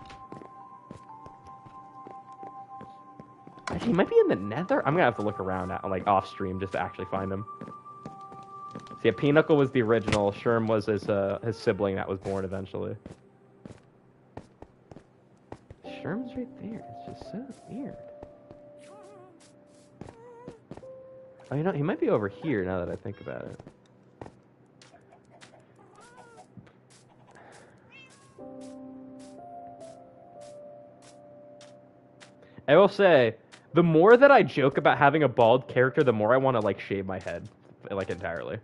He might be in the Nether. I'm gonna have to look around like off stream just to actually find him. So yeah, Pinochle was the original. Sherm was his sibling that was born eventually. Sherm's right there. It's just so weird. Oh, you know, he might be over here now that I think about it. I will say, the more that I joke about having a bald character, the more I want to like shave my head, like entirely.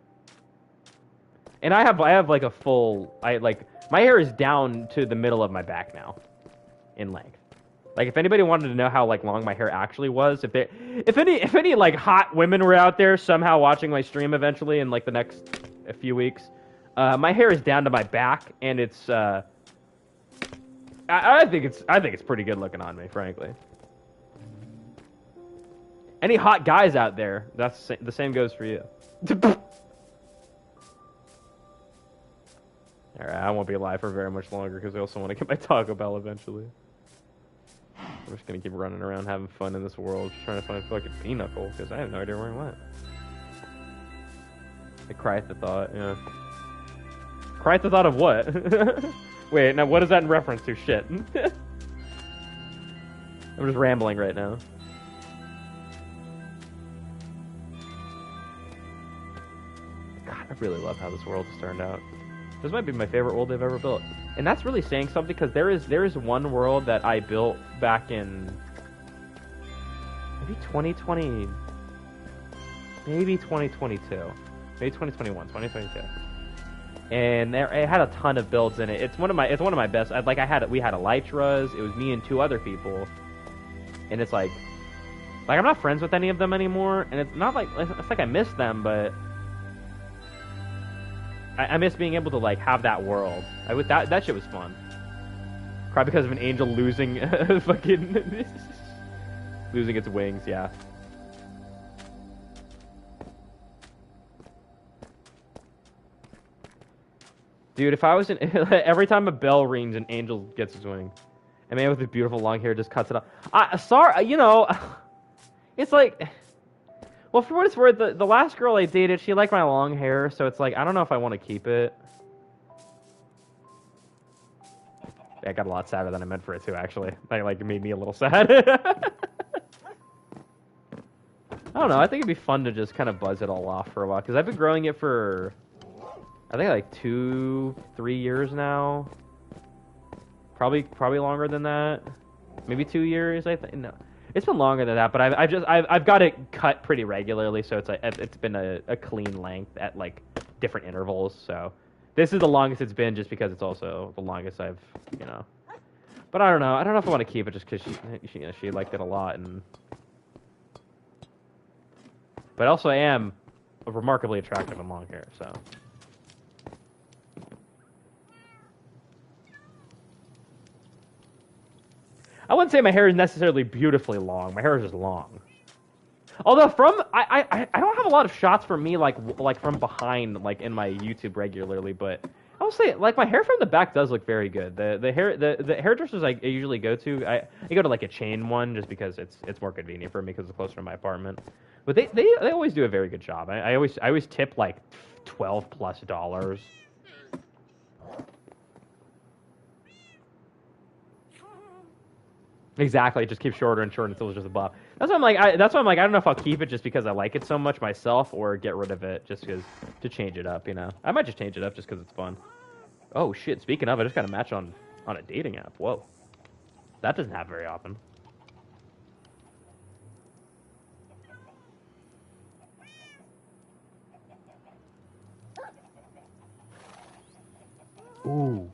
And I have like a full, my hair is down to the middle of my back now, in length. Like, if anybody wanted to know how like long my hair actually was, if any like hot women were out there somehow watching my stream eventually in like the next few weeks, my hair is down to my back, and it's I think it's pretty good looking on me, frankly. Any hot guys out there, the same goes for you. Alright, I won't be alive for very much longer because I also want to get my Taco Bell eventually. I'm just gonna keep running around having fun in this world, trying to find fucking Pinochle, because I have no idea where he went. I cry at the thought, yeah. Cry at the thought of what? Wait, now what is that in reference to? Shit. I'm just rambling right now. God, I really love how this world has turned out. This might be my favorite world they've ever built. And that's really saying something, because there is one world that I built back in maybe 2020, maybe 2022, maybe 2021, 2022. And it had a ton of builds in it. It's one of my best. We had Elytras. It was me and 2 other people. And it's like I'm not friends with any of them anymore, and it's not like I miss them, but I miss being able to like have that world. That shit was fun. Probably because of an angel losing fucking losing its wings. Yeah. Dude, if I was in every time a bell rings, an angel gets his wing. A man with his beautiful long hair just cuts it off. Sorry, you know, it's like, well, for what it's worth, the last girl I dated, she liked my long hair, so it's like, I don't know if I want to keep it. I got a lot sadder than I meant for it to, actually. That, like, it made me a little sad. I don't know, I think it'd be fun to just kind of buzz it all off for a while, because I've been growing it for, I think, like 2-3 years now. Probably longer than that. Maybe 2 years, I think. No. It's been longer than that, but I've got it cut pretty regularly, so it's like it's been a clean length at like different intervals. So this is the longest it's been, just because it's also the longest I've, you know. But I don't know. I don't know if I want to keep it just because she liked it a lot, and. But also, I am remarkably attractive in long hair, so. I wouldn't say my hair is necessarily beautifully long. My hair is just long. Although I don't have a lot of shots from me like from behind, like in my YouTube regularly, but I will say, like, my hair from the back does look very good. The hairdressers I usually go to, I go to like a chain one just because it's more convenient for me because it's closer to my apartment. But they always do a very good job. I always tip like $12+. Exactly, just keep shorter and shorter until it's just a buff. That's why I'm like, I don't know if I'll keep it just because I like it so much myself, or get rid of it just because to change it up. You know, I might just change it up just because it's fun. Oh shit! Speaking of, I just got a match on a dating app. Whoa, that doesn't happen very often. Ooh.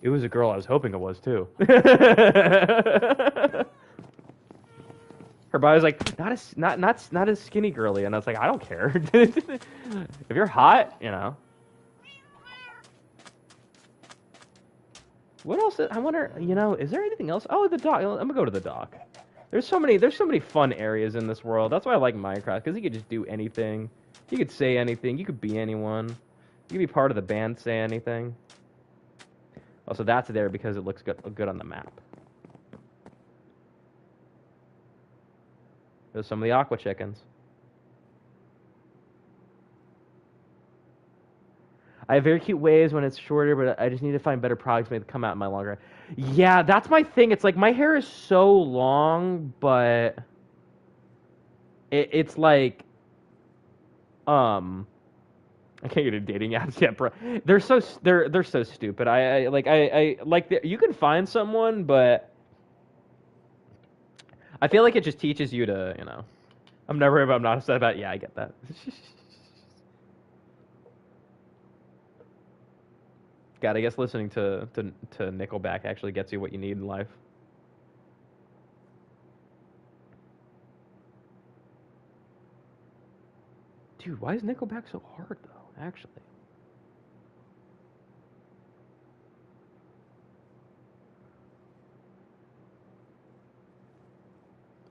It was a girl I was hoping it was, too. Her body's like, not as skinny girly, and I was like, I don't care. If you're hot, you know. What else? I wonder, you know, is there anything else? Oh, the dock. I'm gonna go to the dock. There's so many fun areas in this world. That's why I like Minecraft, because you could just do anything. You could say anything. You could be anyone. You could be part of the band, say anything. Also, that's there because it looks good on the map. There's some of the aqua chickens. I have very cute waves when it's shorter, but I just need to find better products to make it come out in my longer. Yeah, that's my thing. It's like my hair is so long, but it's like, I can't get into dating apps yet, bro. They're so stupid. I like you can find someone, but I feel like it just teaches you to, you know. I'm not upset about it. Yeah, I get that. God, I guess listening to Nickelback actually gets you what you need in life. Dude, why is Nickelback so hard though? Actually.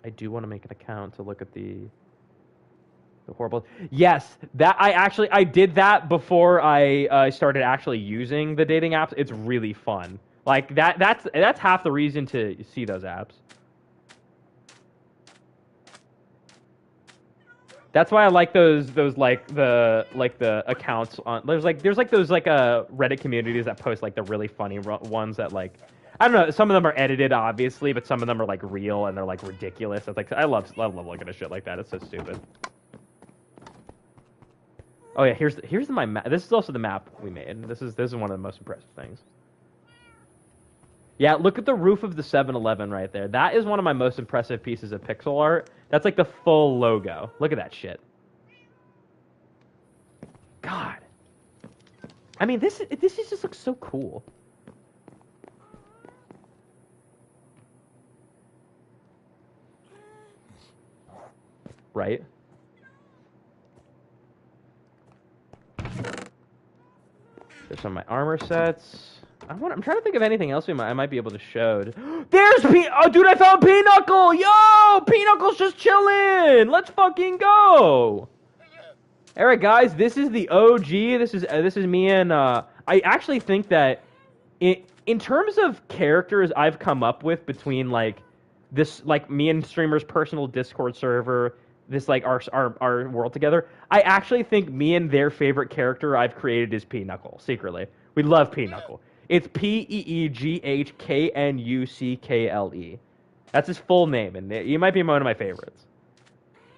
I do want to make an account to look at the horrible. Yes, that I did that before I started actually using the dating apps. It's really fun. Like that's half the reason to see those apps. That's why I like those like the accounts on there's like those Reddit communities that post like the really funny ones that, like, I don't know, some of them are edited obviously, but some of them are like real and they're like ridiculous. It's like I love looking at shit like that. It's so stupid. Oh yeah, here's my map. This is also the map we made. This is one of the most impressive things. Yeah, look at the roof of the 7-Eleven right there. That is one of my most impressive pieces of pixel art. That's like the full logo. Look at that shit. God. I mean, this just looks so cool. Right? There's some of my armor sets. I'm trying to think of anything else I might be able to show. There's Oh, dude, I found Pinochle! Yo! Pinocle's just chilling! Let's fucking go! Alright, guys, this is the OG. This is me and, I actually think that in terms of characters I've come up with between, like, this, like, me and streamers' personal Discord server, this, like, our world together, I actually think me and their favorite character I've created is Pinochle, secretly. We love Pinochle. It's Peeghknuckle. That's his full name, and he might be one of my favorites.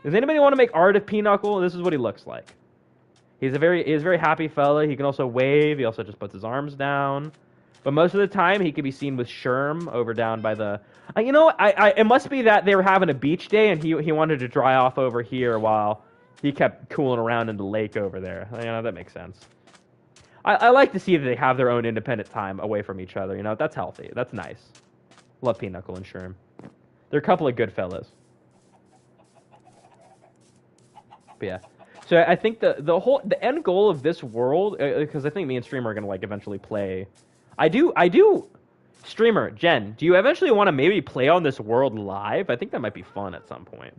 Does anybody want to make art of Pinochle? This is what he looks like. He's a very happy fella. He can also wave. He also just puts his arms down. But most of the time, he can be seen with Sherm over down by the... you know, it must be that they were having a beach day, and he wanted to dry off over here while he kept cooling around in the lake over there. You know, that makes sense. I like to see that they have their own independent time away from each other. You know, that's healthy. That's nice. Love Pinochle and Sherm. They're a couple of good fellas. But yeah. So I think the end goal of this world, because I think me and Streamer are gonna like eventually play. I do. Streamer, Jen, do you eventually want to maybe play on this world live? I think that might be fun at some point,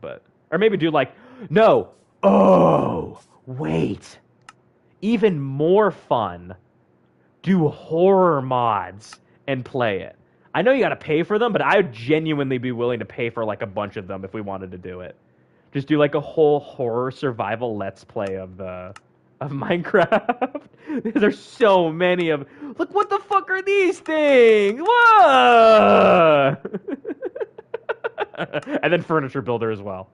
or maybe do like, no, oh, wait, even more fun, do horror mods and play it. I know you gotta pay for them, but I would genuinely be willing to pay for like a bunch of them if we wanted to do it. Just do like a whole horror survival let's play of Minecraft. There's so many of. Look, what the fuck are these things? Whoa! And then furniture builder as well.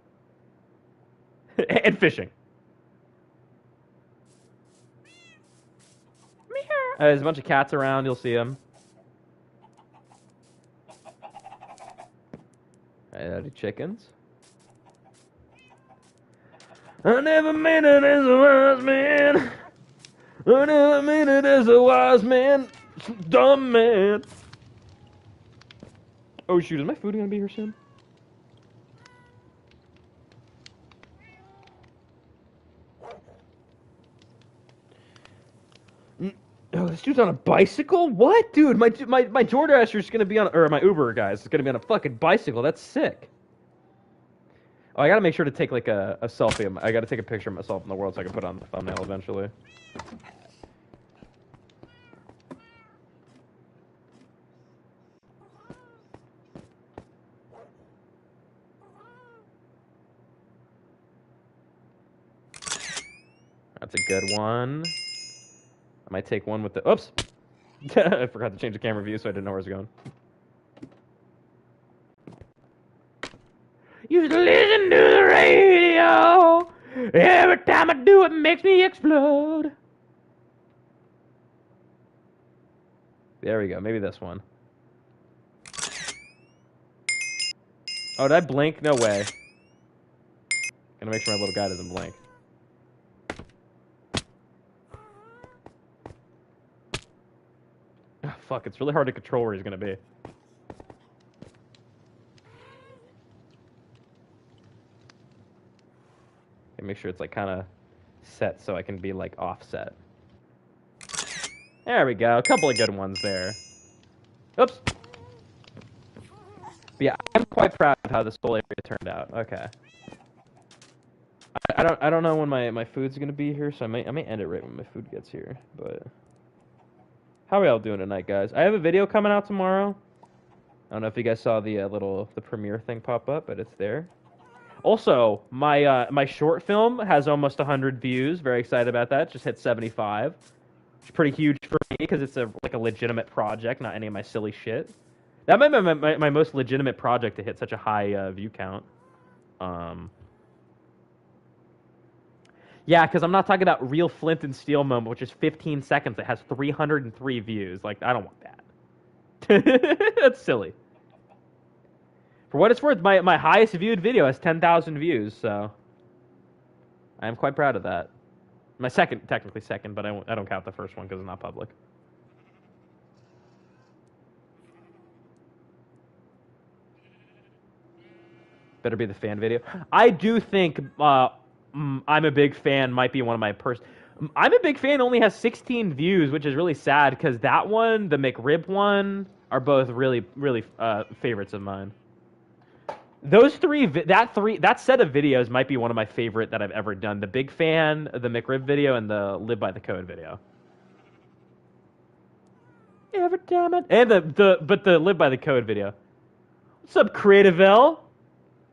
And fishing. There's a bunch of cats around. You'll see them. Chickens. I never made it as a wise man. I never made it as a wise man. Dumb man. Oh shoot, is my food gonna be here soon? Oh, this dude's on a bicycle? What? Dude, my DoorDasher's gonna be on, or my Uber guys is gonna be on a fucking bicycle. That's sick. Oh, I gotta make sure to take like a selfie. I gotta take a picture of myself in the world so I can put it on the thumbnail eventually. That's a good one. I might take one with the... Oops! I forgot to change the camera view, so I didn't know where it was going. Used to listen to the radio. Every time I do, it makes me explode. There we go. Maybe this one. Oh, did I blink? No way. Gotta make sure my little guy doesn't blink. Oh, fuck, it's really hard to control where he's gonna be. And make sure it's like kind of set so I can be like offset. There we go. A couple of good ones there. Oops. But yeah, I'm quite proud of how this whole area turned out. Okay. I don't know when my food's gonna be here, so I may end it right when my food gets here. But how are y'all doing tonight, guys? I have a video coming out tomorrow. I don't know if you guys saw the the premiere thing pop up, but it's there. Also, my short film has almost 100 views. Very excited about that. Just hit 75. It's pretty huge for me because it's like a legitimate project, not any of my silly shit. That might be my most legitimate project to hit such a high view count. Yeah, because I'm not talking about real Flint and Steel moment, which is 15 seconds. It has 303 views. Like, I don't want that. That's silly. For what it's worth, my highest viewed video has 10,000 views, so I am quite proud of that. My technically second, but I don't count the first one because it's not public. Better be the fan video. I do think I'm a big fan might be one of my I'm a big fan. Only has 16 views, which is really sad because that one, the McRib one, are both really, really favorites of mine. Those that set of videos might be one of my favorite that I've ever done. The Big Fan, the McRib video, and the Live by the Code video. Every time and the Live by the Code video. What's up, Creativelle?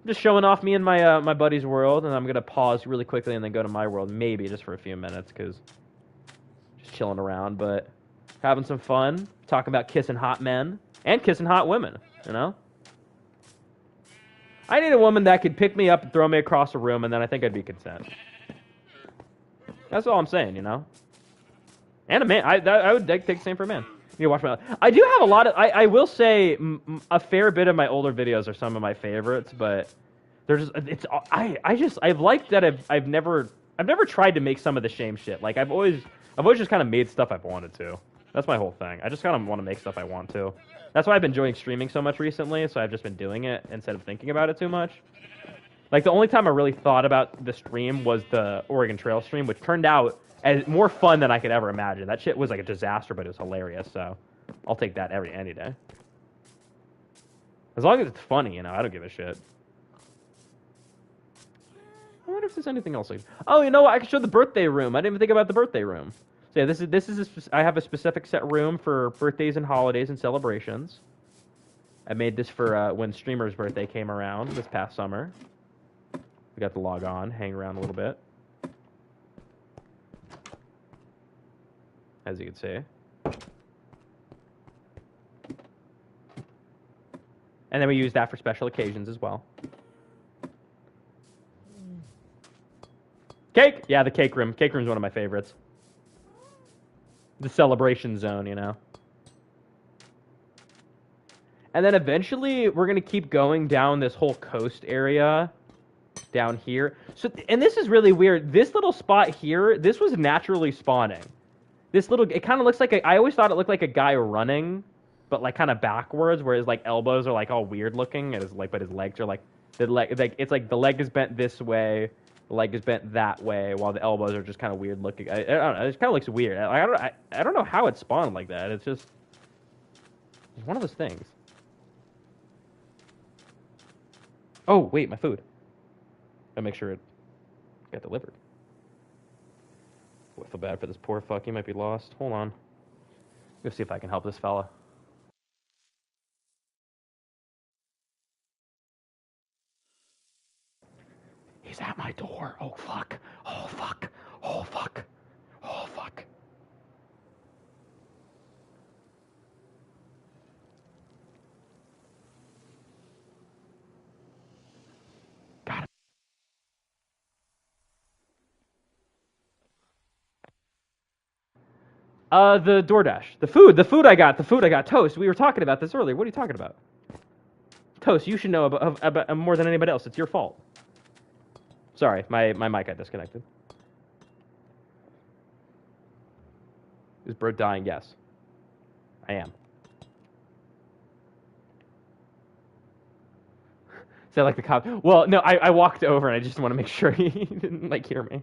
Just showing off me and my my buddy's world, and I'm gonna pause really quickly and then go to my world, maybe just for a few minutes, cause just chilling around, but having some fun, talking about kissing hot men and kissing hot women. You know, I need a woman that could pick me up and throw me across a room, and then I think I'd be content. That's all I'm saying, you know. And a man, I would take the same for a man. You watch my. I do have a lot of. I will say a fair bit of my older videos are some of my favorites, but there's I've liked that I've never tried to make some of the shame shit. Like I've always just kind of made stuff I've wanted to. That's my whole thing. I just kind of want to make stuff I want to. That's why I've been enjoying streaming so much recently. So I've just been doing it instead of thinking about it too much. Like the only time I really thought about the stream was the Oregon Trail stream, which turned out as more fun than I could ever imagine. That shit was like a disaster, but it was hilarious. So I'll take that any day. As long as it's funny, you know, I don't give a shit. I wonder if there's anything else. Oh, you know what? I could show the birthday room. I didn't even think about the birthday room. So yeah, I have a specific set room for birthdays and holidays and celebrations. I made this for when Streamer's birthday came around this past summer. We got to log on, hang around a little bit. As you can see. And then we use that for special occasions as well. Cake! Yeah, the cake room. Cake room's one of my favorites. The celebration zone, you know. And then eventually, we're going to keep going down this whole coast area down here. So, and this is really weird. This little spot here, this was naturally spawning. This little, it kind of looks like I always thought it looked like a guy running, but like kind of backwards, where his like elbows are like all weird looking, and but his legs are like it's like the leg is bent this way, the leg is bent that way, while the elbows are just kind of weird looking. I don't know, it kind of looks weird. I don't know how it spawned like that. It's one of those things. Oh wait, my food. Gotta make sure it got delivered. I feel bad for this poor fuck. He might be lost. Hold on. Let's see if I can help this fella. He's at my door. Oh, fuck. Oh, fuck. Oh, fuck. Oh, fuck. Got him. The DoorDash. The food I got Toast. We were talking about this earlier. What are you talking about? Toast, you should know about more than anybody else. It's your fault. Sorry, my mic got disconnected. Is bro dying? Yes. I am. Is that like the cop? Well, no, I walked over and I just want to make sure he didn't like hear me.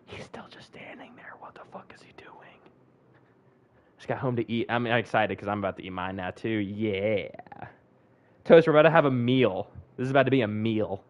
He's still just standing there. What the fuck is he doing? Just got home to eat. I'm excited because I'm about to eat mine now too. Yeah. Toast, we're about to have a meal. This is about to be a meal.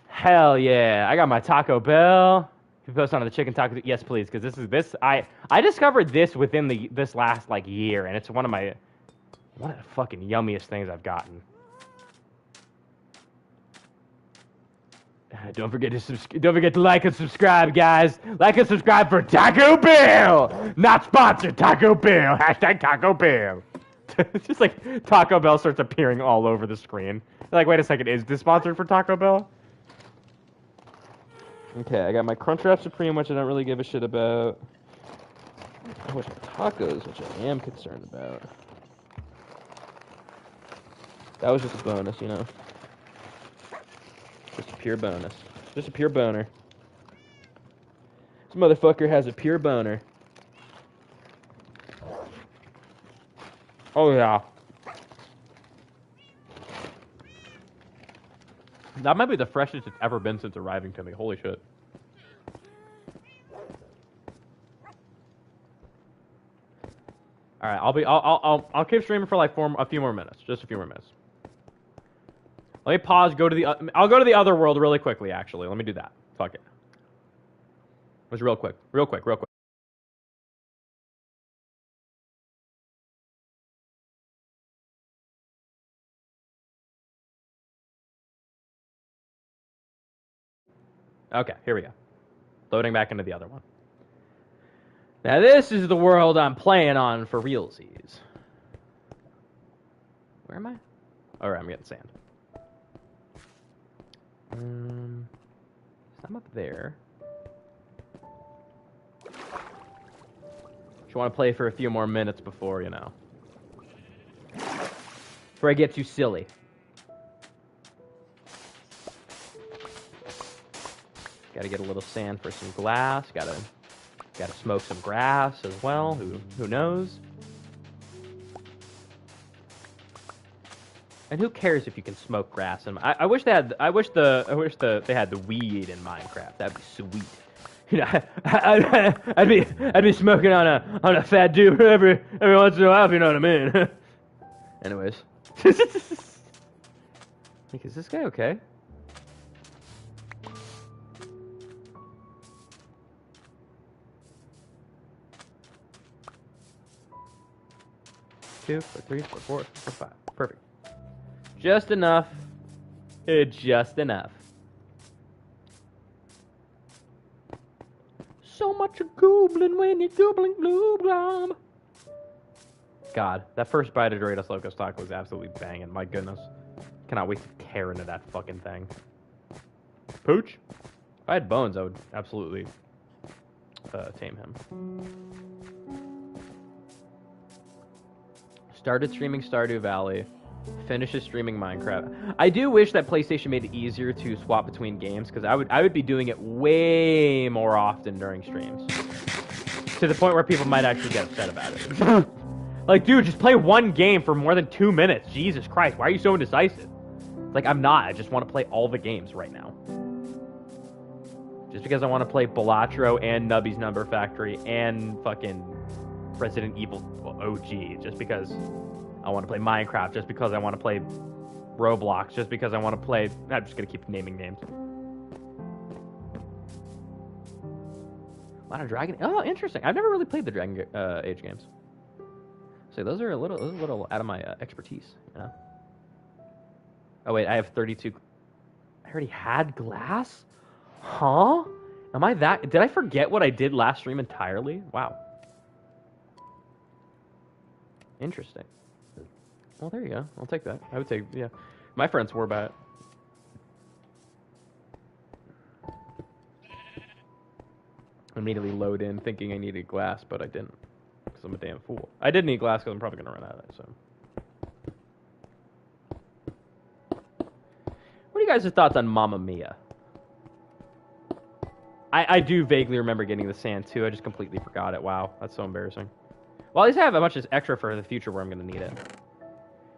Hell yeah. I got my Taco Bell. Can you post on the chicken taco? Yes, please, because I discovered this within this last like year, and it's one of the fucking yummiest things I've gotten. Don't forget to like and subscribe, guys. Like and subscribe for Taco Bell. Not sponsored. Taco Bell. Hashtag Taco Bell. It's just like Taco Bell starts appearing all over the screen. Like, wait a second, is this sponsored for Taco Bell? Okay, I got my Crunchwrap Supreme, which I don't really give a shit about. I wish my tacos, which I am concerned about. That was just a bonus, you know. pure bonus. Just a pure boner. This motherfucker has a pure boner. Oh yeah. That might be the freshest it's ever been since arriving to me. Holy shit. All right, I'll keep streaming for like a few more minutes, just a few more minutes. Let me pause. I'll go to the other world really quickly. Actually, let me do that. Fuck it. Just real quick. Okay, here we go. Loading back into the other one. Now this is the world I'm playing on for realsies. Where am I? All right, I'm getting sand. I'm up there. Just want to play for a few more minutes before, you know. Before I get too silly. Gotta get a little sand for some glass. Gotta smoke some grass as well. Who knows? And who cares if you can smoke grass? And I wish they had. I wish they had the weed in Minecraft. That'd be sweet. You know, I'd be smoking on a fat dude every once in a while. If you know what I mean. Anyways, like, is this guy okay? Two, three, four, five. Perfect. Just enough. Just enough. So much goobling when you're goobling blue blom. God, that first bite of Doritos Locos Taco was absolutely banging. My goodness. Cannot wait to tear into that fucking thing. Pooch? If I had bones, I would absolutely tame him. Started streaming Stardew Valley. Finishes streaming Minecraft. I do wish that PlayStation made it easier to swap between games, because I would be doing it way more often during streams. To the point where people might actually get upset about it. Like, dude, just play one game for more than 2 minutes. Jesus Christ, why are you so indecisive? Like, I'm not. I just want to play all the games right now. Just because I want to play Balatro and Nubby's Number Factory and fucking Resident Evil OG. Just because I want to play Minecraft. Just because I want to play Roblox. Just because I want to play... I'm just going to keep naming names. A lot of Dragon... Oh, interesting. I've never really played the Dragon Age games. So those are a little out of my expertise, you know? Oh, wait, I have 32... I already had glass? Huh? Am I that... Did I forget what I did last stream entirely? Wow. Interesting. Well, there you go. I'll take that. I would take... Yeah. My friends swore by it. Immediately load in thinking I needed glass, but I didn't. Because I'm a damn fool. I did need glass because I'm probably going to run out of it, so... What are you guys' thoughts on Mamma Mia? I do vaguely remember getting the sand, too. I just completely forgot it. Wow, that's so embarrassing. Well, at least I have a bunch of extra for the future where I'm going to need it.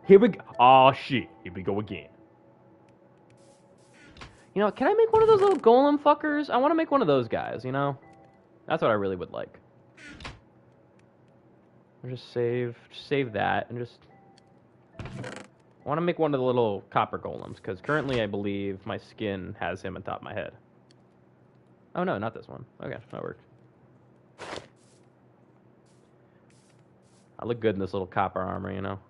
Here we go. Oh, shit. Here we go again. You know, can I make one of those little golem fuckers? I want to make one of those guys, you know? That's what I really would like. I'll just save that and just... I want to make one of the little copper golems, because currently I believe my skin has him on top of my head. Oh, no, not this one. Okay, that worked. I look good in this little copper armor, you know?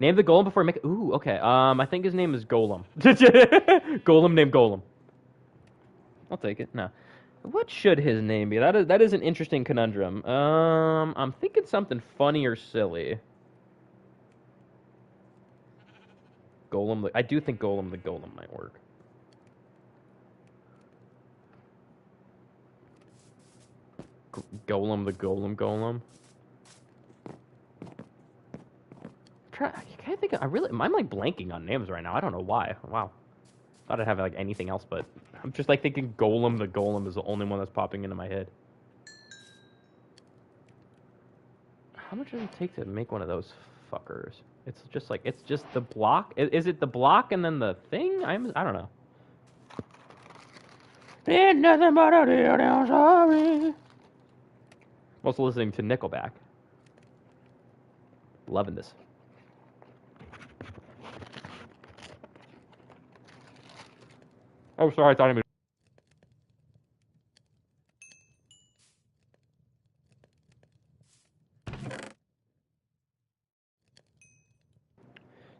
Name the golem before I make it. Ooh, okay. I think his name is Golem. Golem named Golem. I'll take it. No. What should his name be? That is an interesting conundrum. I'm thinking something funny or silly. Golem. I do think Golem the Golem might work. Golem the Golem. I can't think of, I'm like blanking on names right now. I don't know why. Wow. Thought I'd have like anything else, but I'm just like thinking Golem. The Golem is the only one that's popping into my head. How much does it take to make one of those fuckers? It's just like, it's just the block. Is it the block and then the thing? I don't know. Ain't nothing but a deal down, sorry. I'm also listening to Nickelback. Loving this. Oh, sorry, I thought he was...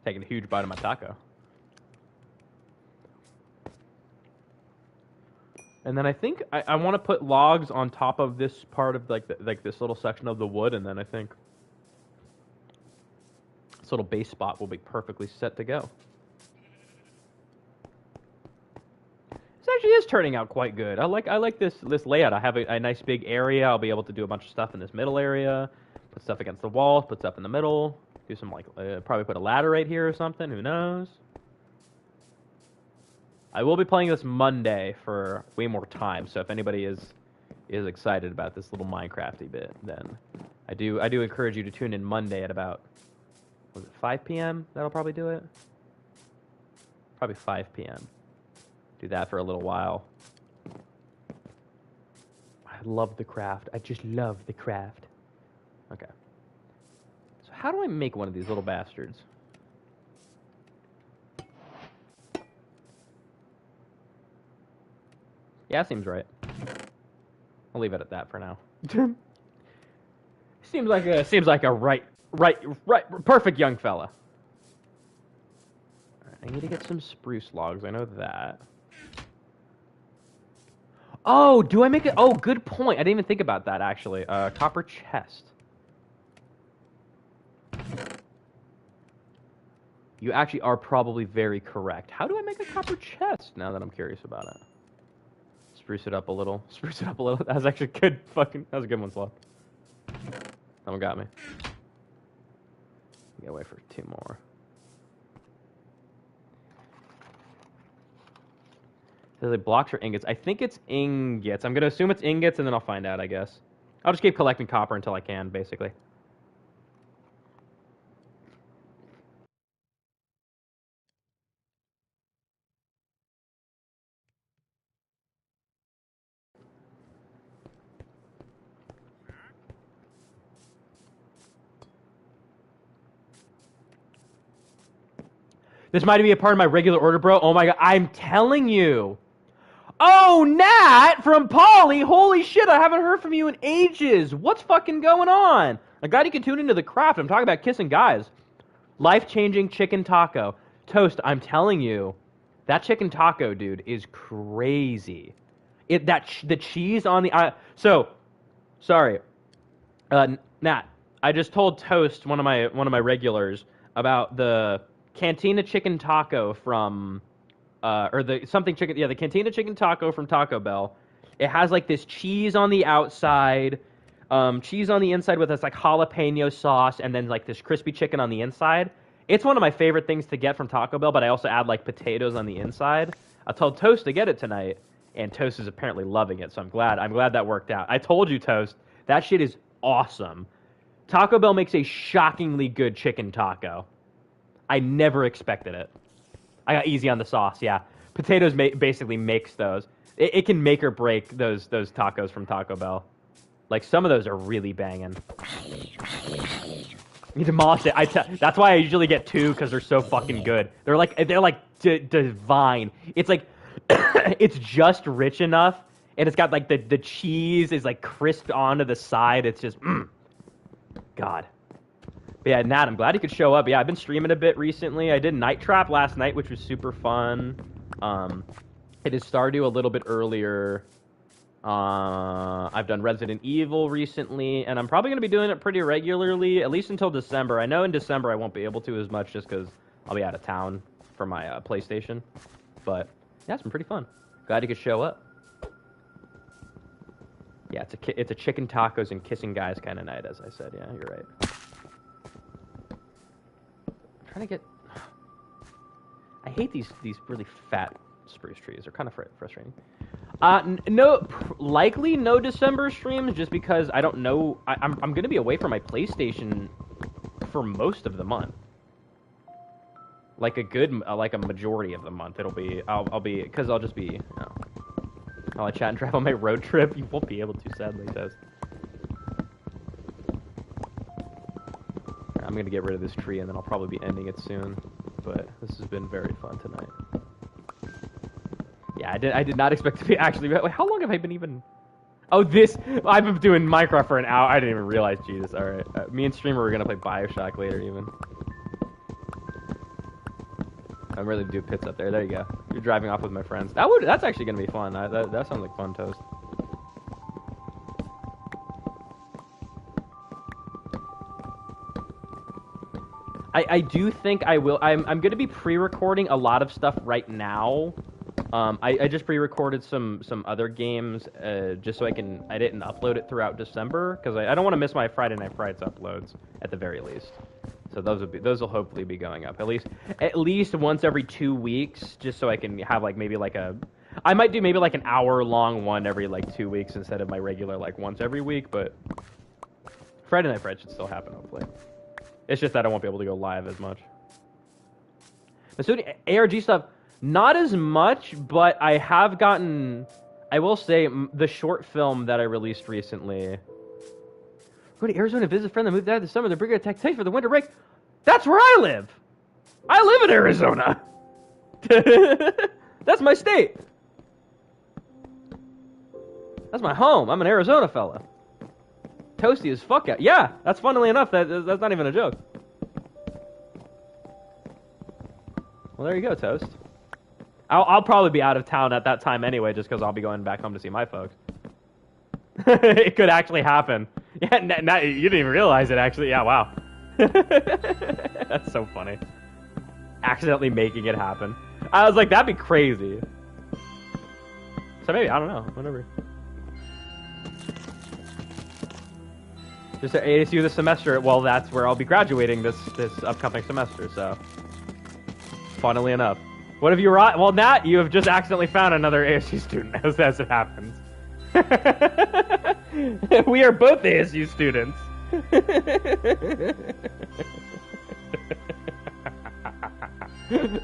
Taking a huge bite of my taco. And then I think I want to put logs on top of this part of like this little section of the wood, and then I think this little base spot will be perfectly set to go. This actually is turning out quite good. I like this layout. I have a nice big area. I'll be able to do a bunch of stuff in this middle area. Put stuff against the walls. Put stuff in the middle. Do some like probably put a ladder right here or something. Who knows? I will be playing this Monday for way more time, so if anybody is excited about this little Minecrafty bit, then I do encourage you to tune in Monday at about, was it 5 p.m.? That'll probably do it? Probably 5 p.m. Do that for a little while. I love the craft. I just love the craft. Okay. So how do I make one of these little bastards? Yeah, seems right. I'll leave it at that for now. seems like a right, perfect young fella. All right, I need to get some spruce logs. I know that. Oh, do I make it? Oh, good point. I didn't even think about that actually. Copper chest. You actually are probably very correct. How do I make a copper chest? Now that I'm curious about it. Spruce it up a little. Spruce it up a little. That was actually good. That was a good one, Slow. That one got me. Get away for 2 more. Says it blocks or ingots. I think it's ingots. I'm gonna assume it's ingots, and then I'll find out. I guess. I'll just keep collecting copper until I can, basically. This might be a part of my regular order, bro. Oh my god, I'm telling you. Oh, Nat from Polly. Holy shit, I haven't heard from you in ages. What's fucking going on? I'm glad you can tune into the craft. I'm talking about kissing guys. Life-changing chicken taco. Toast, I'm telling you, that chicken taco, dude, is crazy. The cheese on the... sorry. Nat, I just told Toast, one of my regulars, about the Cantina chicken taco from, the Cantina chicken taco from Taco Bell. It has like this cheese on the outside, cheese on the inside with this like jalapeno sauce, and then like this crispy chicken on the inside. It's one of my favorite things to get from Taco Bell, but I also add like potatoes on the inside. I told Toast to get it tonight, and Toast is apparently loving it, so I'm glad that worked out. I told you, Toast, that shit is awesome. Taco Bell makes a shockingly good chicken taco. I never expected it. I got easy on the sauce, yeah. Potatoes basically makes those. It can make or break those tacos from Taco Bell. Like, some of those are really banging. You demolish it. That's why I usually get 2, because they're so fucking good. They're like divine. It's like, it's just rich enough, and it's got like the cheese is like crisped onto the side. It's just, God. But yeah, Nat, I'm glad you could show up. Yeah, I've been streaming a bit recently. I did Night Trap last night, which was super fun. I did Stardew a little bit earlier. I've done Resident Evil recently, and I'm probably going to be doing it pretty regularly, at least until December. I know in December I won't be able to as much just because I'll be out of town for my PlayStation. But yeah, it's been pretty fun. Glad you could show up. Yeah, it's a chicken tacos and kissing guys kind of night, as I said. Yeah, you're right. I'm trying to get... I hate these really fat spruce trees are kind of frustrating. Likely no December streams, just because I don't know. I'm gonna be away from my PlayStation for most of the month. Like a majority of the month. I'll be, because I'll just be, you know, I'll chat and drive on my road trip. You won't be able to, sadly, Toast. I'm gonna get rid of this tree and then I'll probably be ending it soon. But this has been very fun tonight. Yeah, I did not expect to be actually. Wait, how long have I been even? Oh, I've been doing Minecraft for an hour. I didn't even realize. Jesus. All right, me and Streamer were gonna play BioShock later even. I'm ready to do pits up there. There you go. You're driving off with my friends. That's actually gonna be fun. That sounds like fun, Toast. I do think I will. I'm gonna be pre-recording a lot of stuff right now. I just pre-recorded some other games just so I can edit and upload it throughout December, because I don't want to miss my Friday Night Frights uploads at the very least. So those will hopefully be going up at least once every 2 weeks, just so I can have like maybe like I might do maybe like an hour-long one every like 2 weeks instead of my regular like once every week. But Friday Night Frights should still happen hopefully. It's just that I won't be able to go live as much. But so ARG stuff, not as much, but I have gotten, I will say, the short film that I released recently. Go to Arizona to visit a friend that moved there this summer. They're bringing a tech for the winter break. That's where I live. I live in Arizona. That's my state. That's my home. I'm an Arizona fella. Toasty as fuck out. Yeah, that's funnily enough. That's not even a joke. Well, there you go, Toast. I'll probably be out of town at that time anyway, just because I'll be going back home to see my folks. It could actually happen. Yeah, you didn't even realize it, actually. Yeah, wow. That's so funny. Accidentally making it happen. I was like, that'd be crazy. So maybe, I don't know, whatever. Just at ASU this semester, well, that's where I'll be graduating this upcoming semester, so. Funnily enough. What have you wrought? Well, Nat, you have just accidentally found another ASU student, as it happens. We are both ASU students.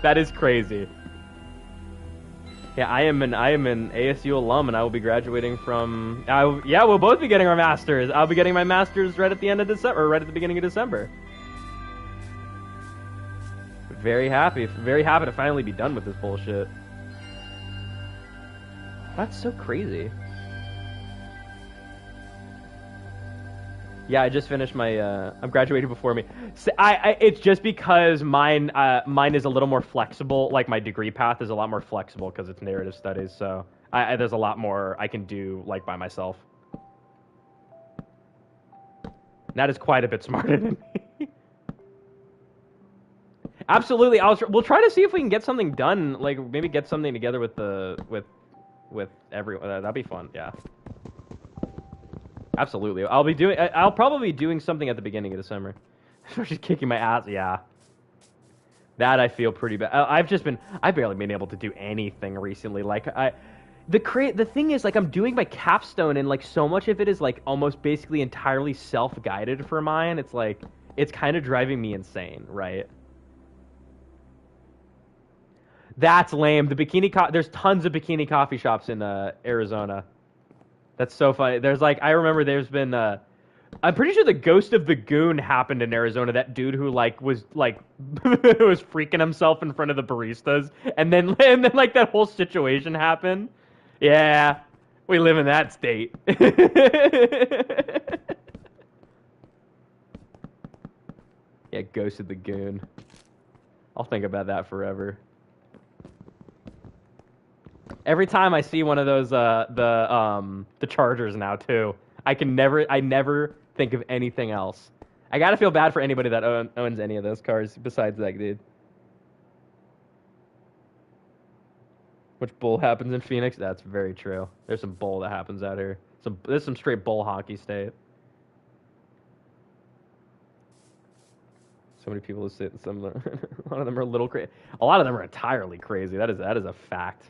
That is crazy. Yeah, I am an ASU alum, and I will be graduating from. Yeah, we'll both be getting our masters. I'll be getting my masters right at the end of December, or right at the beginning of December. Very happy to finally be done with this bullshit. That's so crazy. Yeah, I just finished my. I'm graduating before me. So it's just because mine is a little more flexible. Like my degree path is a lot more flexible because it's narrative studies. So there's a lot more I can do like by myself. That is quite a bit smarter than me. Absolutely, we'll try to see if we can get something done. Like maybe get something together with everyone. That'd be fun. Yeah. Absolutely. I'll probably be doing something at the beginning of December. Just kicking my ass. Yeah. That I feel pretty bad. I've barely been able to do anything recently. Like the thing is, like, I'm doing my capstone, and like so much of it is like almost basically entirely self-guided for mine. It's like it's kind of driving me insane, right? That's lame. There's tons of bikini coffee shops in Arizona. That's so funny. There's like, I remember there's been, I'm pretty sure the Ghost of the Goon happened in Arizona. That dude who like was like, was freaking himself in front of the baristas. And then like that whole situation happened. Yeah, we live in that state. Yeah, Ghost of the Goon. I'll think about that forever. Every time I see one of those, the Chargers now too, I never think of anything else. I gotta feel bad for anybody that owns any of those cars besides that dude. Which bull happens in Phoenix? That's very true. There's some bull that happens out here. There's some straight bull hockey state. So many people say some of them, a lot of them are a little crazy. A lot of them are entirely crazy. That is a fact.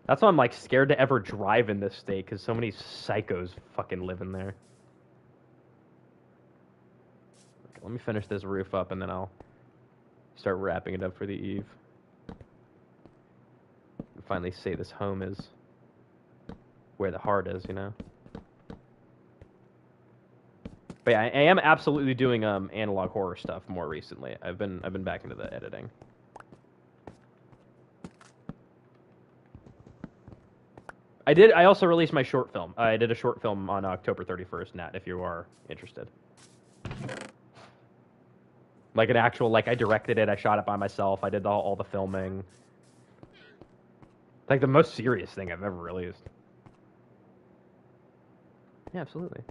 That's why I'm like scared to ever drive in this state because so many psychos fucking live in there. Okay, let me finish this roof up and then I'll start wrapping it up for the eve. Finally say this home is where the heart is, you know. But yeah, I am absolutely doing analog horror stuff more recently. I've been back into the editing. I also released my short film. I did a short film on October 31st, Nat, if you are interested. Like an actual, like I directed it, I shot it by myself, I did all the filming. Like the most serious thing I've ever released. Yeah, absolutely.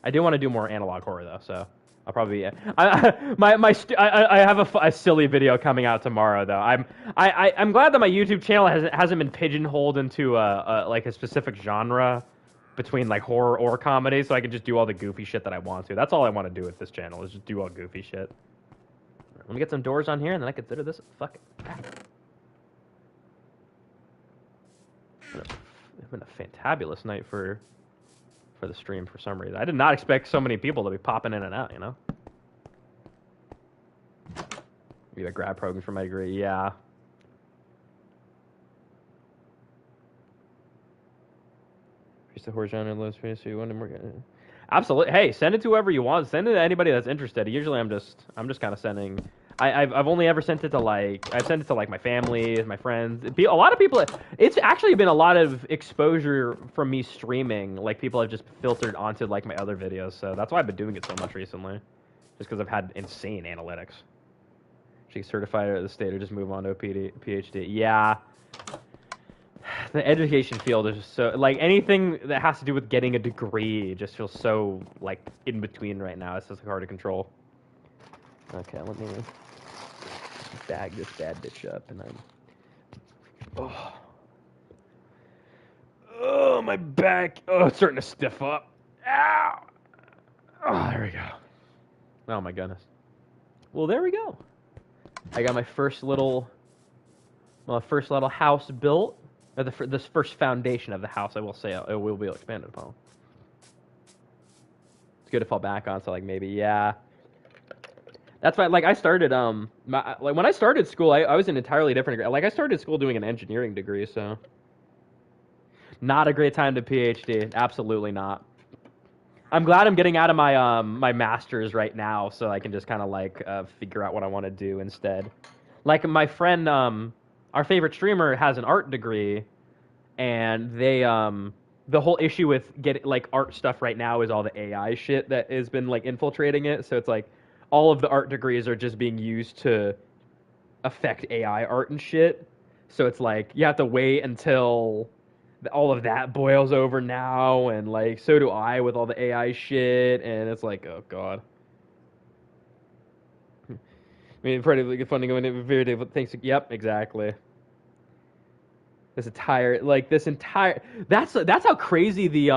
I do want to do more analog horror though, so I'll probably. I have a silly video coming out tomorrow though. I'm glad that my YouTube channel hasn't been pigeonholed into like a specific genre between like horror or comedy, so I can just do all the goofy shit that I want to. That's all I want to do with this channel is just do all goofy shit. Let me get some doors on here, and then I consider this fucking. It's been a fantabulous night for the stream for some reason. I did not expect so many people to be popping in and out, you know? Maybe a grab program for my degree, yeah. Just the horror genre, low space, so you want more. Absolutely. Hey, send it to whoever you want. Send it to anybody that's interested. Usually I'm just kind of sending. I've only ever sent it to I've sent it to like my family, my friends. A lot of people. It's actually been a lot of exposure from me streaming. Like people have just filtered onto like my other videos, so that's why I've been doing it so much recently. Just because I've had insane analytics. Should get certified at the state or just move on to a PhD. Yeah. The education field is just so like anything that has to do with getting a degree just feels so like in between right now. It's just hard to control. Okay, let me bag this bad bitch up, and I'm. Oh, my back. Oh, it's starting to stiff up. Ow. Oh, there we go. Oh my goodness. Well, there we go. I got my first little house built. Or this first foundation of the house, I will say, it will be expanded upon. It's good to fall back on. So like maybe That's why, like, I started, like, when I started school, I was an entirely different, like, I started school doing an engineering degree, so. Not a great time to PhD, absolutely not. I'm glad I'm getting out of my, my master's right now, so I can just kind of, like, figure out what I want to do instead. Like, my friend, our favorite streamer has an art degree, and they, the whole issue with getting, like, art stuff right now is all the AI shit that has been, like, infiltrating it, so it's like, all of the art degrees are just being used to affect AI art and shit. So it's like, you have to wait until all of that boils over now, and like, so do I with all the AI shit, and it's like, oh god. I mean, pretty funny going into very different things. Yep, exactly. That's how crazy the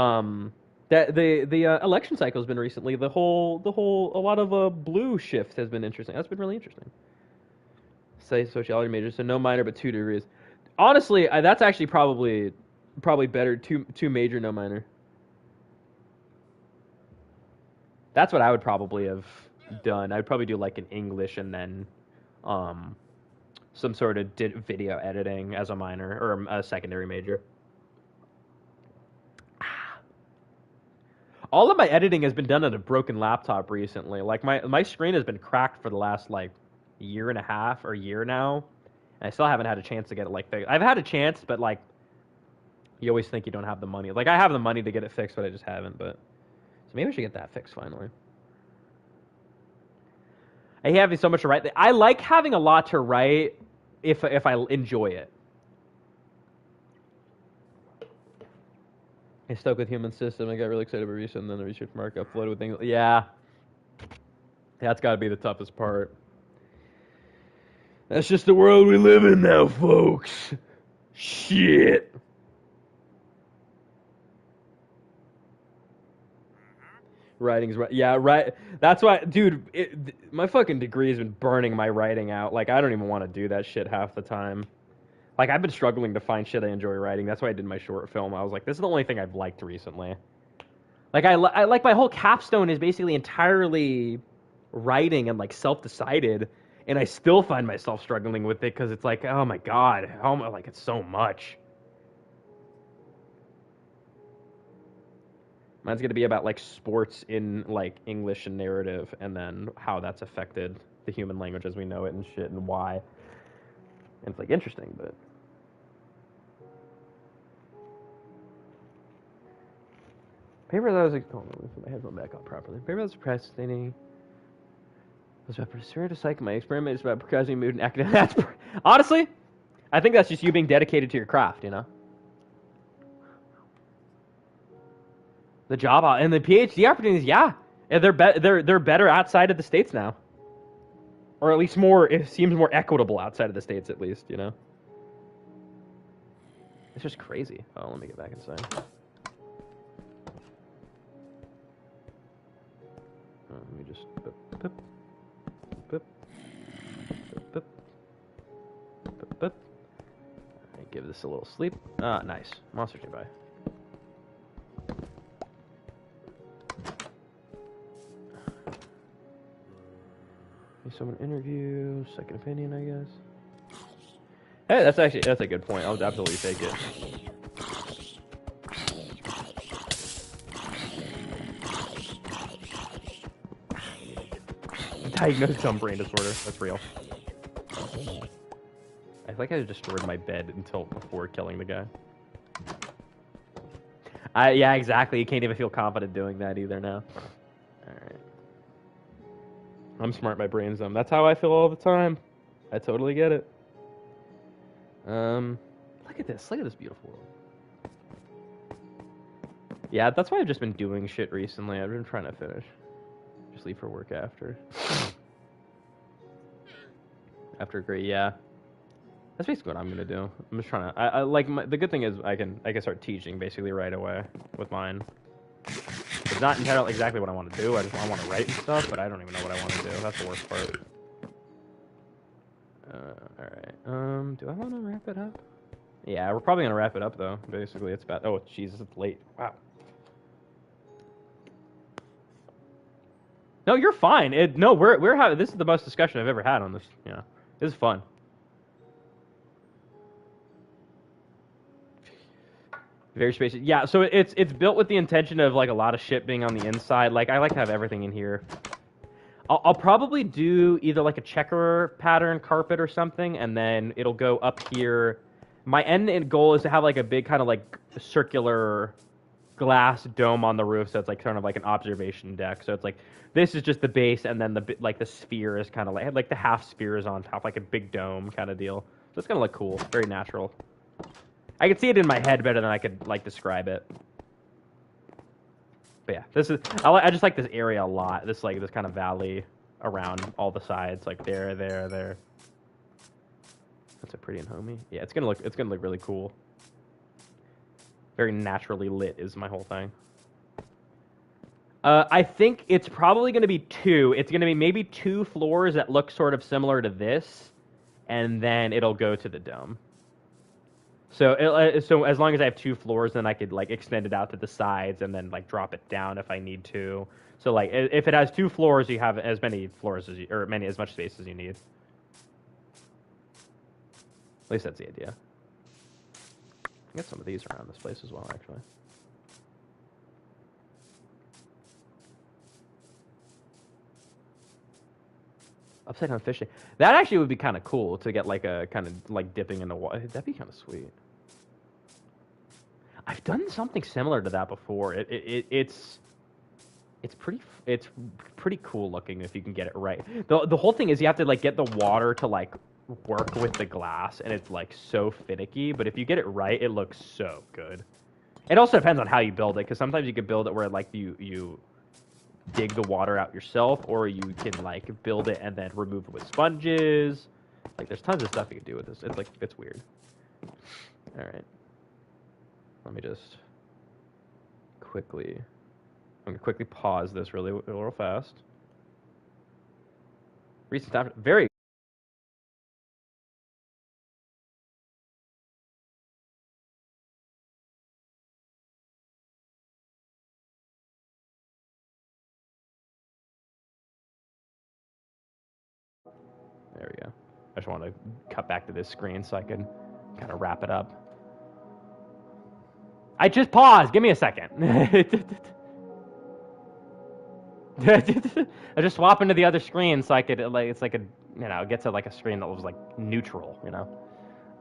election cycle has been recently. A lot of blue shift has been interesting. That's been really interesting. Say sociology major, so no minor but 2 degrees. Honestly, that's actually probably better. Two major, no minor. That's what I would probably have done. I'd probably do like an English and then some sort of video editing as a minor or a secondary major. All of my editing has been done on a broken laptop recently. Like my screen has been cracked for the last like year and a half or year now, and I still haven't had a chance to get it like fixed. I've had a chance, but like you always think you don't have the money. Like I have the money to get it fixed, but I just haven't. But so maybe I should get that fixed finally. I have so much to write. I like having a lot to write if I enjoy it. I stuck with human system. I got really excited about research, and then the research markup flooded with things. Yeah, that's got to be the toughest part. That's just the world we live in now, folks. Shit. Writing's right. Yeah, right. That's why, dude. My fucking degree has been burning my writing out. Like, I don't even want to do that shit half the time. Like, I've been struggling to find shit I enjoy writing. That's why I did my short film. I was like, this is the only thing I've liked recently. Like, I like my whole capstone is basically entirely writing and like self-decided, and I still find myself struggling with it because it's like, oh my god, how am I, like, it's so much. Mine's gonna be about like sports in like English and narrative, and then how that's affected the human language as we know it and shit, and why. And it's like interesting, but paper that was like, hold on, let my headphone back on properly. Paper that was procrastinating. Was about pursuing to psych. My experiment is about procrastinating mood and academic. That's honestly, I think that's just you being dedicated to your craft, you know. The job and the PhD opportunities, yeah, and they're better outside of the States now, or at least more. It seems more equitable outside of the States, at least, you know. It's just crazy. Oh, let me get back inside. Oh, let me just. Boop, boop, boop, boop, boop, boop. Right, give this a little sleep. Ah, nice. Monster nearby. Someone interview, second opinion, I guess. Hey, that's a good point. I'll absolutely take it. Diagnosed dumb brain disorder. That's real. I think I destroyed my bed until before killing the guy. Yeah, exactly. You can't even feel confident doing that either now. Alright. I'm smart, my brain's dumb. That's how I feel all the time. I totally get it. Look at this. Look at this beautiful world. Yeah, that's why I've just been doing shit recently. I've been trying to finish. Just leave for work after. After grade, yeah. That's basically what I'm gonna do. I'm just trying to. I like the good thing is I can start teaching basically right away with mine. It's not entirely exactly what I want to do. I want to write and stuff, but I don't even know what I want to do. That's the worst part. All right. Do I want to wrap it up? Yeah, we're probably gonna wrap it up though. Basically, it's about. Oh Jesus, it's late. Wow. No, you're fine. No, we're having. This is the most discussion I've ever had on this. Yeah, this is fun. Very spacious. Yeah, so it's built with the intention of like a lot of shit being on the inside. Like I like to have everything in here. I'll probably do either like a checker pattern carpet or something, and then it'll go up here. My end goal is to have like a big kind of like circular glass dome on the roof, so it's like kind of like an observation deck. So it's like this is just the base, and then the sphere is kind of like the half sphere is on top, like a big dome kind of deal. So it's gonna look cool, very natural. I can see it in my head better than I could like describe it. But yeah, this is I just like this area a lot. This kind of valley around all the sides, like there. That's a pretty and homey. Yeah, it's gonna look really cool. Very naturally lit is my whole thing. I think it's probably gonna be two. It's gonna be maybe 2 floors that look sort of similar to this, and then it'll go to the dome. So so as long as I have 2 floors, then I could like extend it out to the sides and then like drop it down if I need to. So like if it has 2 floors, you have as many floors as as much space as you need. At least that's the idea. I got some of these around this place as well, actually. Upside down fishing. That actually would be kind of cool to get like a kind of like dipping in the water. That'd be kind of sweet. I've done something similar to that before. It's pretty cool looking if you can get it right. The whole thing is you have to like get the water to like work with the glass, and it's like so finicky. But if you get it right, it looks so good. It also depends on how you build it, because sometimes you can build it where like you dig the water out yourself, or you can like build it and then remove it with sponges. Like there's tons of stuff you can do with this. It's weird. All right. Let me just quickly I'm gonna quickly pause this real fast. Recent time, very. There we go. I just want to cut back to this screen so I can kind of wrap it up. I just paused. Give me a second. I just swap into the other screen so I could like it's like a get to like a screen that was like neutral,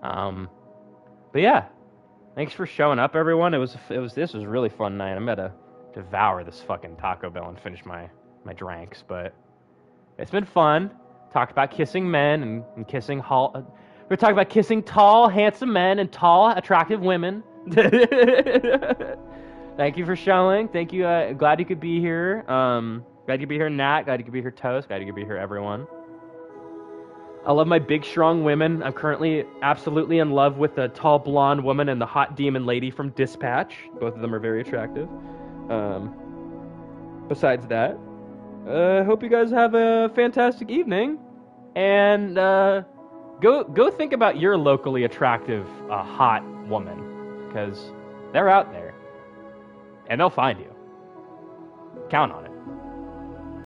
But yeah, thanks for showing up, everyone. This was a really fun night. I'm gonna devour this fucking Taco Bell and finish my drinks, but it's been fun. Talked about kissing men and kissing we're talking about kissing tall, handsome men and tall, attractive women. Thank you for showing. Thank you. Glad you could be here. Glad you could be here, Nat. Glad you could be here, Toast. Glad you could be here, everyone. I love my big, strong women. I'm currently absolutely in love with the tall, blonde woman and the hot demon lady from Dispatch. Both of them are very attractive. Besides that, I hope you guys have a fantastic evening. And go think about your locally attractive, hot woman. Because they're out there. And they'll find you. Count on it.